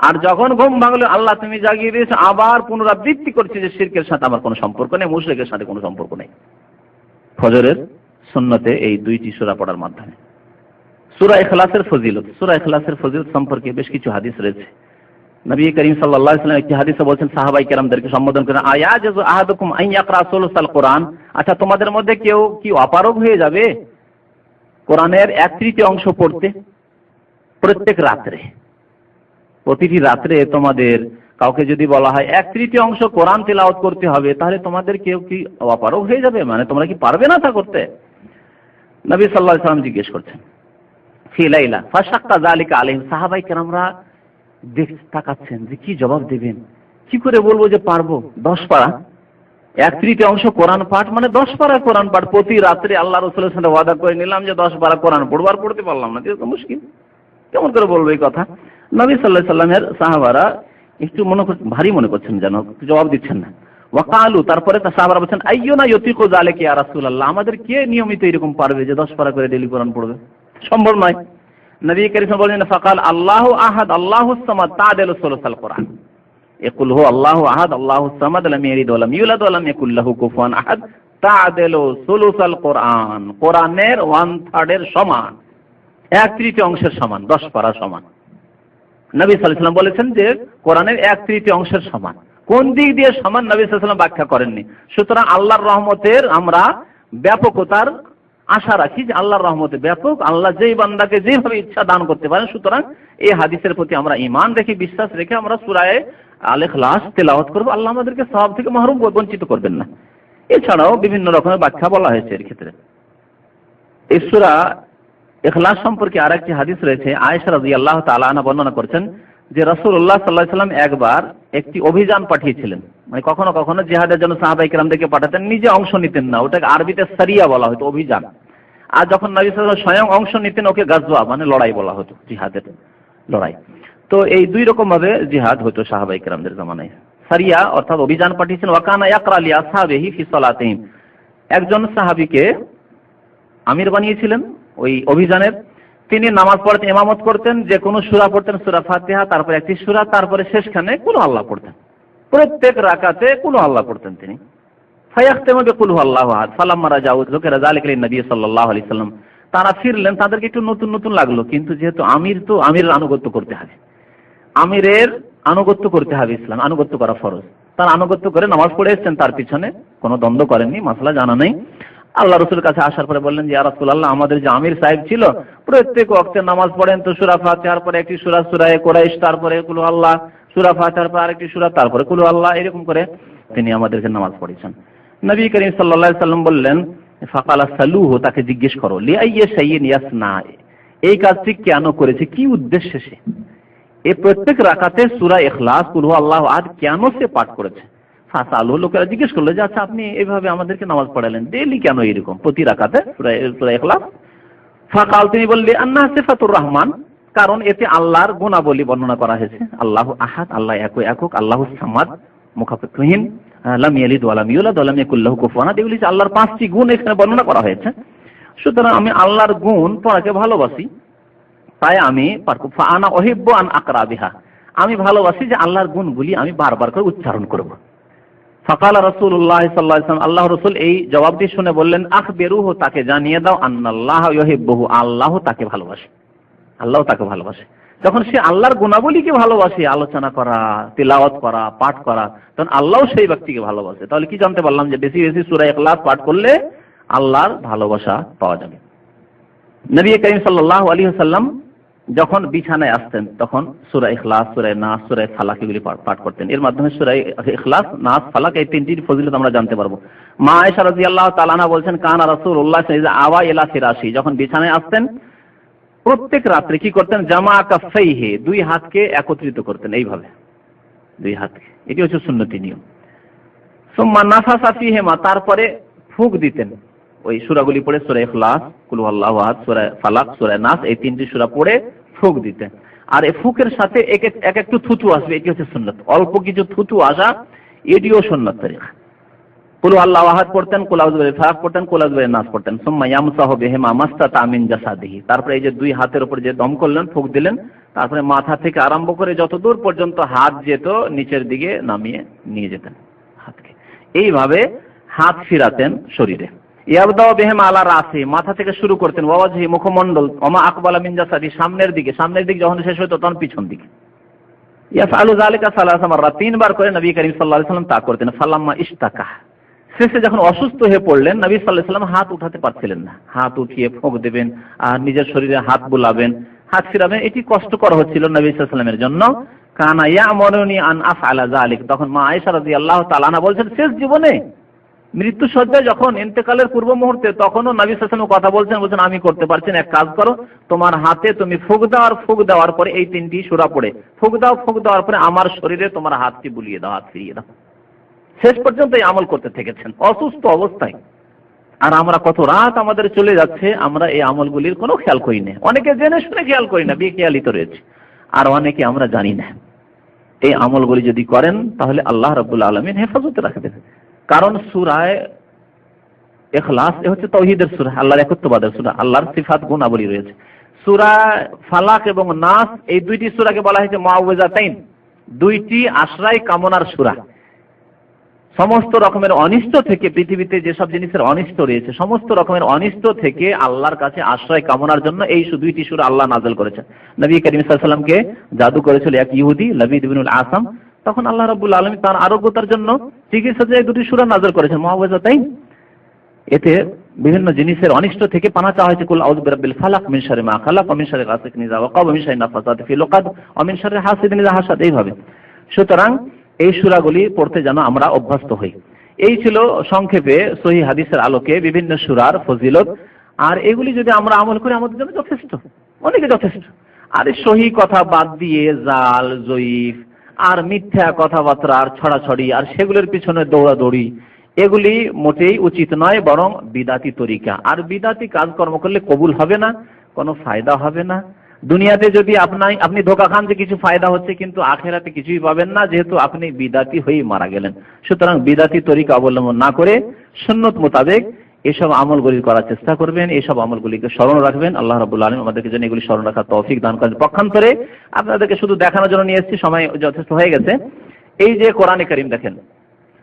আর যখন ঘুম ভাঙলো, আল্লাহ তুমি জাগিয়ে দিয়েছো, আবার পুনরাবৃত্তি করছে যে শিরকের সাথে আমার কোনো সম্পর্ক নেই, মুশরিকের সাথে কোনো সম্পর্ক নেই। ফজরের সুন্নতে এই 2টি সূরা পড়ার মাধ্যমে। সূরা ইখলাসের ফজিলত, সূরা ইখলাসের ফজিলত সম্পর্কে বেশ কিছু হাদিস রয়েছে। নবী করিম সাল্লাল্লাহু আলাইহি ওয়াসাল্লাম একটি হাদিসে বলেছেন, সাহাবায়ে কেরামদেরকে সম্বোধন করেন, আয়াজু আহাদুকুম আন ইয়াকরা সুলুসাল কোরআন, আচ্ছা তোমাদের মধ্যে কেউ কি অপারগ হয়ে যাবে কোরআনের 1/3 অংশ পড়তে প্রত্যেক রাত্রে? প্রতিটি রাত্রে তোমাদের কাউকে যদি বলা হয় 1/3 অংশ কোরআন তেলাওয়াত করতে হবে, তাহলে তোমাদের কেউ কি অপারগ হয়ে যাবে, মানে তোমরা কি পারবে না তা করতে? নবী সাল্লাল্লাহু আলাইহি ওয়াসাল্লাম জিজ্ঞেস করছেন ফি লাইলা ফাশাক্কা যালিকা আলাইহিম, সাহাবায়ে কেরামরা তাকাচ্ছেন যে কি জবাব দেবেন, কি করে বলবো যে পারবো। 10 পারা 1/3 অংশ কোরআন পাঠ মানে 10 পারা কোরআন পাঠ প্রতি রাত্রে, আল্লাহ রাসূলের সাথে ওয়াদা করে নিলাম যে 10 পারা কোরআন পড়বো, আর পড়তে পারলাম না, এটা তো মুশকিল, কেমন করে বলবো এই কথা? নবী সাল্লাল্লাহু আলাইহি ওয়াসাল্লামের সাহাবারা একটু ভারী মনে করছেন, যেন জবাব দিচ্ছেন না। ওয়াকালু, তারপরে সাহাবারা বলছেন, আইয়ুনা ইউতিকু যালিকা ইয়া রাসূলুল্লাহ, আমাদের কে নিয়মিত এরকম পারবে যে 10 পারা করে ডেইলি কোরআন পড়বে? সম্ভব নয়। নবী কারীম সাল্লাল্লাহু আলাইহি ওয়াসাল্লাম বলেন, ফাকাল আল্লাহু আহাদ আল্লাহুস সামাদ তা'দিলু সুলুসাল কোরআন, ইয়াকুল হু আল্লাহু আহাদ আল্লাহুস সামাদ লাম ইয়ালিদ ওয়া লাম ইউলাদ ওয়া লাম ইয়াকুল লাহু কুফুয়ান আহাদ তা'দিলু সুলুসাল কোরআন, কোরআনের 1/3 এর সমান, 1/3 অংশের সমান, 10 পারা সমান। নবী সাল্লাল্লাহু আলাইহি ওয়াসাল্লাম বলেছেন যে কোরআনের 1/3 অংশের সমান। কোন দিক দিয়ে সমান নবী সাল্লাল্লাহু আলাইহি ওয়াসাল্লাম ব্যাখ্যা করেননি। সুতরাং আল্লাহর রহমতের আমরা ব্যাপকতার আশা রাখি যে আল্লাহর রহমতে ব্যাপক, আল্লাহ যেই বান্দাকে যেভাবে ইচ্ছা দান করতে পারেন। সুতরাং এই হাদিসের প্রতি আমরা ঈমান রেখে, বিশ্বাস রেখে আমরা সূরা আল ইখলাস তেলাওয়াত করব, আল্লাহ আমাদেরকে সওয়াব থেকে মাহরুম বঞ্চিত করবেন না। এছাড়াও বিভিন্ন রকমের ব্যাখ্যা বলা হয়েছে এর ক্ষেত্রে। এই সূরা ইখলাস সম্পর্কে আরেকটি হাদিস রয়েছে, আয়েশা রাদিয়াল্লাহু তাআলা আনহা বর্ণনা করেছেন যে রাসূলুল্লাহ সাল্লাল্লাহু আলাইহি ওয়াসাল্লাম একবার একটি অভিযান পাঠিয়েছিলেন, মানে কখনো কখনো জিহাদের জন্য সাহাবায়ে কেরামদেরকে পাঠাতেন, নিজে অংশ নিতেন না, ওটাকে আরবিতে সারিয়া বলা হতো, অভিযান। আর যখন নবী সাল্লাল্লাহু আলাইহি ওয়াসাল্লাম স্বয়ং অংশ নিতেন, ওকে গাজওয়া মানে লড়াই বলা হতো, জিহাদের লড়াই। তো এই 2 রকম ভাবে জিহাদ হতো সাহাবায়ে কেরামদের জামানায়। সারিয়া অর্থাৎ অভিযান পাঠিয়েছেন, ওয়া কানা ইয়াকরা লি আসহাবিহি ফি সালাতিহিম, একজন সাহাবীকে আমির বানিয়েছিলেন ওই অভিযানের, তিনি নামাজ পড়তেন, ইমামত করতেন, যে কোনো সূরা পড়তেন, সূরা ফাতিহা, তারপর একটি সূরা, তারপরে শেষখানে কুল আল্লাহ পড়তেন, প্রত্যেক রাকাতে কুল আল্লাহ পড়তেন তিনি। ফায়াখতামু বিকুল আল্লাহু আহাদ ফালাম্মা রাজাউ যুকিরা যালিকা লিন নবী সাল্লাল্লাহু আলাইহি ওয়াসাল্লাম, তারা ফিরলেন, তাদেরকে একটু নতুন নতুন লাগলো, কিন্তু যেহেতু আমিরের আনুগত্য করতে হবে, আমিরের আনুগত্য করতে হবে, ইসলাম আনুগত্য করা ফরজ। তারা আনুগত্য করে নামাজ পড়ে এসছেন, তার পিছনে কোনো দ্বন্দ্ব করেননি, মাসলা জানা নেই। আল্লাহ রসুলের কাছে আসার পরে বললেন যে ইয়া রাসূলুল্লাহ, আমাদের যে আমির সাহেব ছিল প্রত্যেক ওয়াক্তে নামাজ পড়েন তো সূরা ফাতিহার পরে একটি সূরা সূরা কুরাইশ, তারপরে কুল আল্লাহ, সূরা ফাতিহার পরে আরেকটি সূরা, তারপরে কুল আল্লাহ, এরকম করে তিনি আমাদেরকে নামাজ পড়িয়েছেন। নবী করিম সাল্লাল্লাহু আলাইহি সাল্লাম বললেন ফাকালা সালুহু, তাকে জিজ্ঞেস করো, লিআইয়ি শাইইন ইয়াসনা, এই কাজটি কেন করেছে, কি উদ্দেশ্যে সে এই প্রত্যেক রাকাতে সূরা ইখলাস কুল আল্লাহু আহাদ কেন সে পাঠ করেছে। ফাসালু, লোকেরা জিজ্ঞেস করলো যে আচ্ছা আপনি এইভাবে আমাদেরকে নামাজ পড়ালেন ডেইলি কেন এরকম প্রতি রাকাতে সূরা ইখলাস। ফাকাল, তিনি বললেন আন্না সিফাতুর রহমান, কারণ এতে আল্লাহর গুণাবলী বর্ণনা করা হয়েছে। আল্লাহু আহাদ, আল্লাহ একক, আল্লাহু সামাদ মুখাপেক্ষহীন, লাম ইয়ালিদ ওয়া লাম ইউলাদ ওয়া লাম ইয়াকুল লাহু কুফুয়ান আহাদ, এগুলি আল্লাহর 5টি গুণ এখানে বর্ণনা করা হয়েছে। সুতরাং আমি আল্লাহর গুণ পড়াকে ভালোবাসি, তাই আমি আনা উহিব্বু আন আকরা বিহা, আমি ভালোবাসি যে আল্লাহর গুণগুলি আমি বারবার করে উচ্চারণ করব। ফাকালা রাসূলুল্লাহ সাল্লাল্লাহু আলাইহি ওয়াসাল্লাম, আল্লাহ রাসূল এই জবাবটি শুনে বললেন আখবিরুহু, তাকে জানিয়ে দাও, আন্নাল্লাহ ইউহিব্বুহু, আল্লাহ তাকে ভালোবাসে, আল্লাহ তাকে ভালোবাসে। যখন সে আল্লাহর গুণাবলীকে ভালোবাসে, আলোচনা করা, তিলাওয়াত করা, পাঠ করা, তখন আল্লাহ সেই ব্যক্তিকে ভালোবাসে। তাহলে কি জানতে পারলাম যে বেশি বেশি সূরা ইখলাস পাঠ করলে আল্লাহর ভালোবাসা পাওয়া যাবে। নবী করিম সাল্লাল্লাহু আলাইহি ওয়াসাল্লাম যখন বিছানায় আসতেন তখন সূরা ইখলাস, সূরা নাস, সূরা ফালাক এগুলি পাঠ করতেন। এর মাধ্যমে সূরা ইখলাস, নাস, ফালাক এই তিনটির ফজিলত আমরা জানতে পারবো। মা আয়েশা রাদিয়াল্লাহু তাআলা আনহা বলছেন কানা রাসূলুল্লাহ সাল্লাল্লাহু আওয়া ইলা ফিরাশি, যখন বিছানায় আসতেন প্রত্যেক রাত্রে কি করতেন, জামা কাফাইহি, দুই হাতকে একত্রিত করতেন, এইভাবে দুই হাতকে, এটি হচ্ছে সুন্নতি নিয়ম। সুম্মা নাফাসা ফিহিমা, তারপরে ফুঁক দিতেন, ওই সূরাগুলি পড়ে সূরা ইখলাস, কুল আল্লাহু আহাদ, সূরা ফালাক, সূরা নাস, এই তিনটি সূরা পড়ে ফুঁক দিতেন। আর এই ফুঁকের সাথে এক একটু থুতু আসবে, এটি হচ্ছে সুন্নাত। অল্প কিছু থুতু আসা এটিও সুন্নাত তরিকা। কুল আল্লাহু আহাদ পড়তেন, কুল আউযু বিল ফালাক পড়তেন, কুল আউযু বিন নাস পড়তেন। সুম্মা ইয়ামসাহু বিহিমা মাসতাতা মিন জাসাদিহি, তারপরে এই যে দুই হাতের উপর যে দম করলেন, ফুঁক দিলেন, তারপরে মাথা থেকে আরম্ভ করে যতদূর পর্যন্ত হাত যেত নিচের দিকে নামিয়ে নিয়ে যেতেন হাতকে, এইভাবে হাত ফিরাতেন শরীরে। ইয়াবদাউ বিহিমা আলা রাসি, মাথা থেকে শুরু করতেন, ওয়া ওয়াজহি, মুখমণ্ডল, ওমা আকবালা মিন জাসাদি, সামনের দিকে যখন শেষ হতো তখন পিছন দিকে। ইয়াফআলু যালিকা সালাসা মাররাত, 3 বার করে নবী করিম সাল্লাল্লাহু আলাইহি ওয়াসাল্লাম তা করতেন। ফালাম্মা ইশতাকা, শেষে যখন অসুস্থ হয়ে পড়লেন, নবী সাল্লাল্লাহু আলাইহি ওয়াসাল্লাম হাত উঠাতে পারছিলেন না, হাত উঠিয়ে ফুঁক দেবেন আর নিজের শরীরে হাত বুলাবেন, হাত ফিরাবেন, এটি কষ্টকর হচ্ছিল নবী সাল্লাল্লাহু আলাইহি ওয়াসাল্লামের জন্য। কানা ইয়ামুরুনি আন আফআলা যালিক, তখন মা আয়েশা রাদিয়াল্লাহু তাআলা আনহা বলছেন শেষ জীবনে মৃত্যু সজ্জায় যখন ইন্তেকালের পূর্ব মুহূর্তে, তখনও নবী সাল্লাল্লাহু আলাইহি ওয়াসাল্লাম কথা বলছেন আমি করতে পারছি না, এক কাজ করো, তোমার হাতে তুমি ফুঁক দাও, আর ফুঁক দেওয়ার পরে এই 3টি সূরা পড়ে ফুঁক দেওয়ার পরে আমার শরীরে তোমার হাতটি বুলিয়ে দাও, হাত ফিরিয়ে দাও। শেষ পর্যন্ত এই আমল করতে থেকেছেন অসুস্থ অবস্থায়। আর আমরা কত রাত আমাদের চলে যাচ্ছে, আমরা এই আমলগুলির কোনো খেয়াল করি না, অনেকে জেনে শুনে খেয়াল করি না, বেখেয়ালিত রয়েছে, আর অনেকে আমরা জানি না। এই আমলগুলি যদি করেন তাহলে আল্লাহ রাব্বুল আলামিন হেফাজতে রাখবেন। কারণ সূরা ইখলাস এ হচ্ছে তাওহীদের সূরা, আল্লাহর একত্ববাদের সূরা, আল্লাহর সিফাত গুণাবলী রয়েছে। সূরা ফালাক এবং নাস এই দুইটি সূরাকে বলা হয়েছে মুআউযিজাতাইন, দুইটি আশ্রয় কামনার সূরা। সমস্ত রকমের অনিষ্ট থেকে, পৃথিবীতে যেসব জিনিসের অনিষ্ট রয়েছে সমস্ত রকমের অনিষ্ট থেকে আল্লাহর কাছে আশ্রয় কামনার জন্য এই দুইটি সূরা আল্লাহ নাযিল করেছেন। নবী করিম সাল্লাল্লাহু আলাইহি ওয়াসাল্লামকে জাদু করেছিল এক ইহুদি লাবিদ ইবনুল আসাম, তখন আল্লাহ রাব্বুল আলামিন তার আরোগ্যতার জন্য চিকিৎসাতে এই দুটি সূরা নাযিল করেছেন মুআউযিজাতাইন। এতে বিভিন্ন জিনিসের অনিষ্ট থেকে পানা চাওয়া হয়েছে, কুল আউযু বিরাব্বিল ফালাক মিন শাররি মা খালাক ওয়া মিন শাররি গাসিকিন ইযা ওয়াকাব ওয়া মিন শাররি নাফাসাতি ফিল উকাদ ওয়া মিন শাররি হাসিদিন ইযা হাসাদ, এইভাবে। সুতরাং এই সূরাগুলি পড়তে যেন আমরা অভ্যস্ত হই। এই ছিল সংক্ষেপে সহিহ হাদিসের আলোকে বিভিন্ন সূরার ফজিলত। আর এগুলি যদি আমরা আমল করি আমাদের জন্য যথেষ্ট, অনেকে যথেষ্ট। আর সহিহ কথা বাদ দিয়ে জাল, জয়ীফ আর মিথ্যা কথাবার্তা আর ছড়াছড়ি আর সেগুলোর পিছনে দৌড়াদৌড়ি, এগুলি মোটেই উচিত নয়, বরং বিদাতি তরিকা। আর বিদাতি কাজকর্ম করলে কবুল হবে না, কোনো ফায়দা হবে না। দুনিয়াতে যদি আপনি ধোঁকা খান যে কিছু ফায়দা হচ্ছে, কিন্তু আখেরাতে কিছুই পাবেন না, যেহেতু আপনি বিদাতি হয়েই মারা গেলেন। সুতরাং বিদাতি তরিকা অবলম্বন না করে সুন্নত মোতাবেক এসব আমলগুলি করার চেষ্টা করবেন, এসব আমলগুলিকে স্মরণ রাখবেন। আল্লাহ রাব্বুল আলামিন আমাদেরকে যেন এগুলি স্মরণ রাখার তৌফিক দান করেন। পক্ষান্তরে আপনাদেরকে শুধু দেখানোর জন্য নিয়ে এসেছি, সময় যথেষ্ট হয়ে গেছে। এই যে কোরআনে কারীম দেখেন,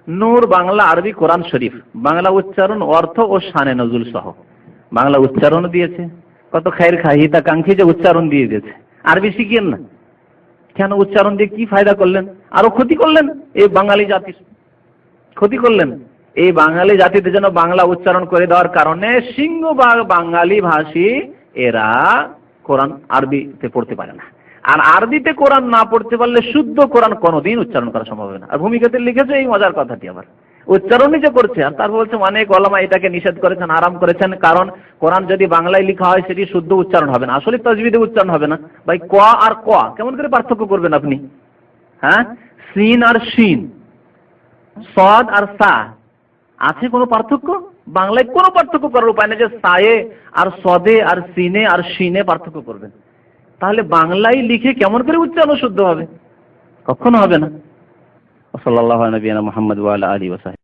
নূর বাংলা আরবি কোরআন শরীফ, বাংলা উচ্চারণ, অর্থ ও শানে নজুল সহ বাংলা উচ্চারণ দিয়েছে, কত খায়ের খাহিতা কাঙ্ক্ষী যে উচ্চারণ দিয়ে দিয়েছে। আরবি শিখিয়েন না কেন? উচ্চারণ দিয়ে কি ফায়দা করলেন? আরো ক্ষতি করলেন, এই বাঙালি জাতির ক্ষতি করলেন। এই বাঙালি জাতিতে যেন বাংলা উচ্চারণ করে দেওয়ার কারণে সিংহভাগ বাঙালি ভাষী এরা কোরআন আরবিতে পড়তে পারে না। আর আরবিতে কোরআন না পড়তে পারলে শুদ্ধ কোরআন কোনোদিন উচ্চারণ করা সম্ভব হবে না। আর ভূমিকাতে লিখেছে এই মজার কথাটি, আবার উচ্চারণই যে করছে। আর তারপর বলছে অনেক ওলামা এটাকে নিষেধ করেছেন, আরাম করেছেন, কারণ কোরআন যদি বাংলায় লেখা হয় সেটি শুদ্ধ উচ্চারণ হবে না, আসলে তাজবিদে উচ্চারণ হবে না। ভাই ক আর ক কেমন করে পার্থক্য করবেন আপনি? হ্যাঁ, সিন আর শিন, সদ আর সা, আছে কোনো পার্থক্য? বাংলায় কোনো পার্থক্য করার উপায় নেই যে সায়ে আর সদে আর সিনে আর শিনে পার্থক্য করবেন। তাহলে বাংলায় লিখে কেমন করে উচ্চারণ শুদ্ধ হবে? কখনো হবে না। সাল্লাল্লাহু আলা নবিয়িনা মুহাম্মদ ওয়া আলা আলিহি ওয়া সাহবিহি।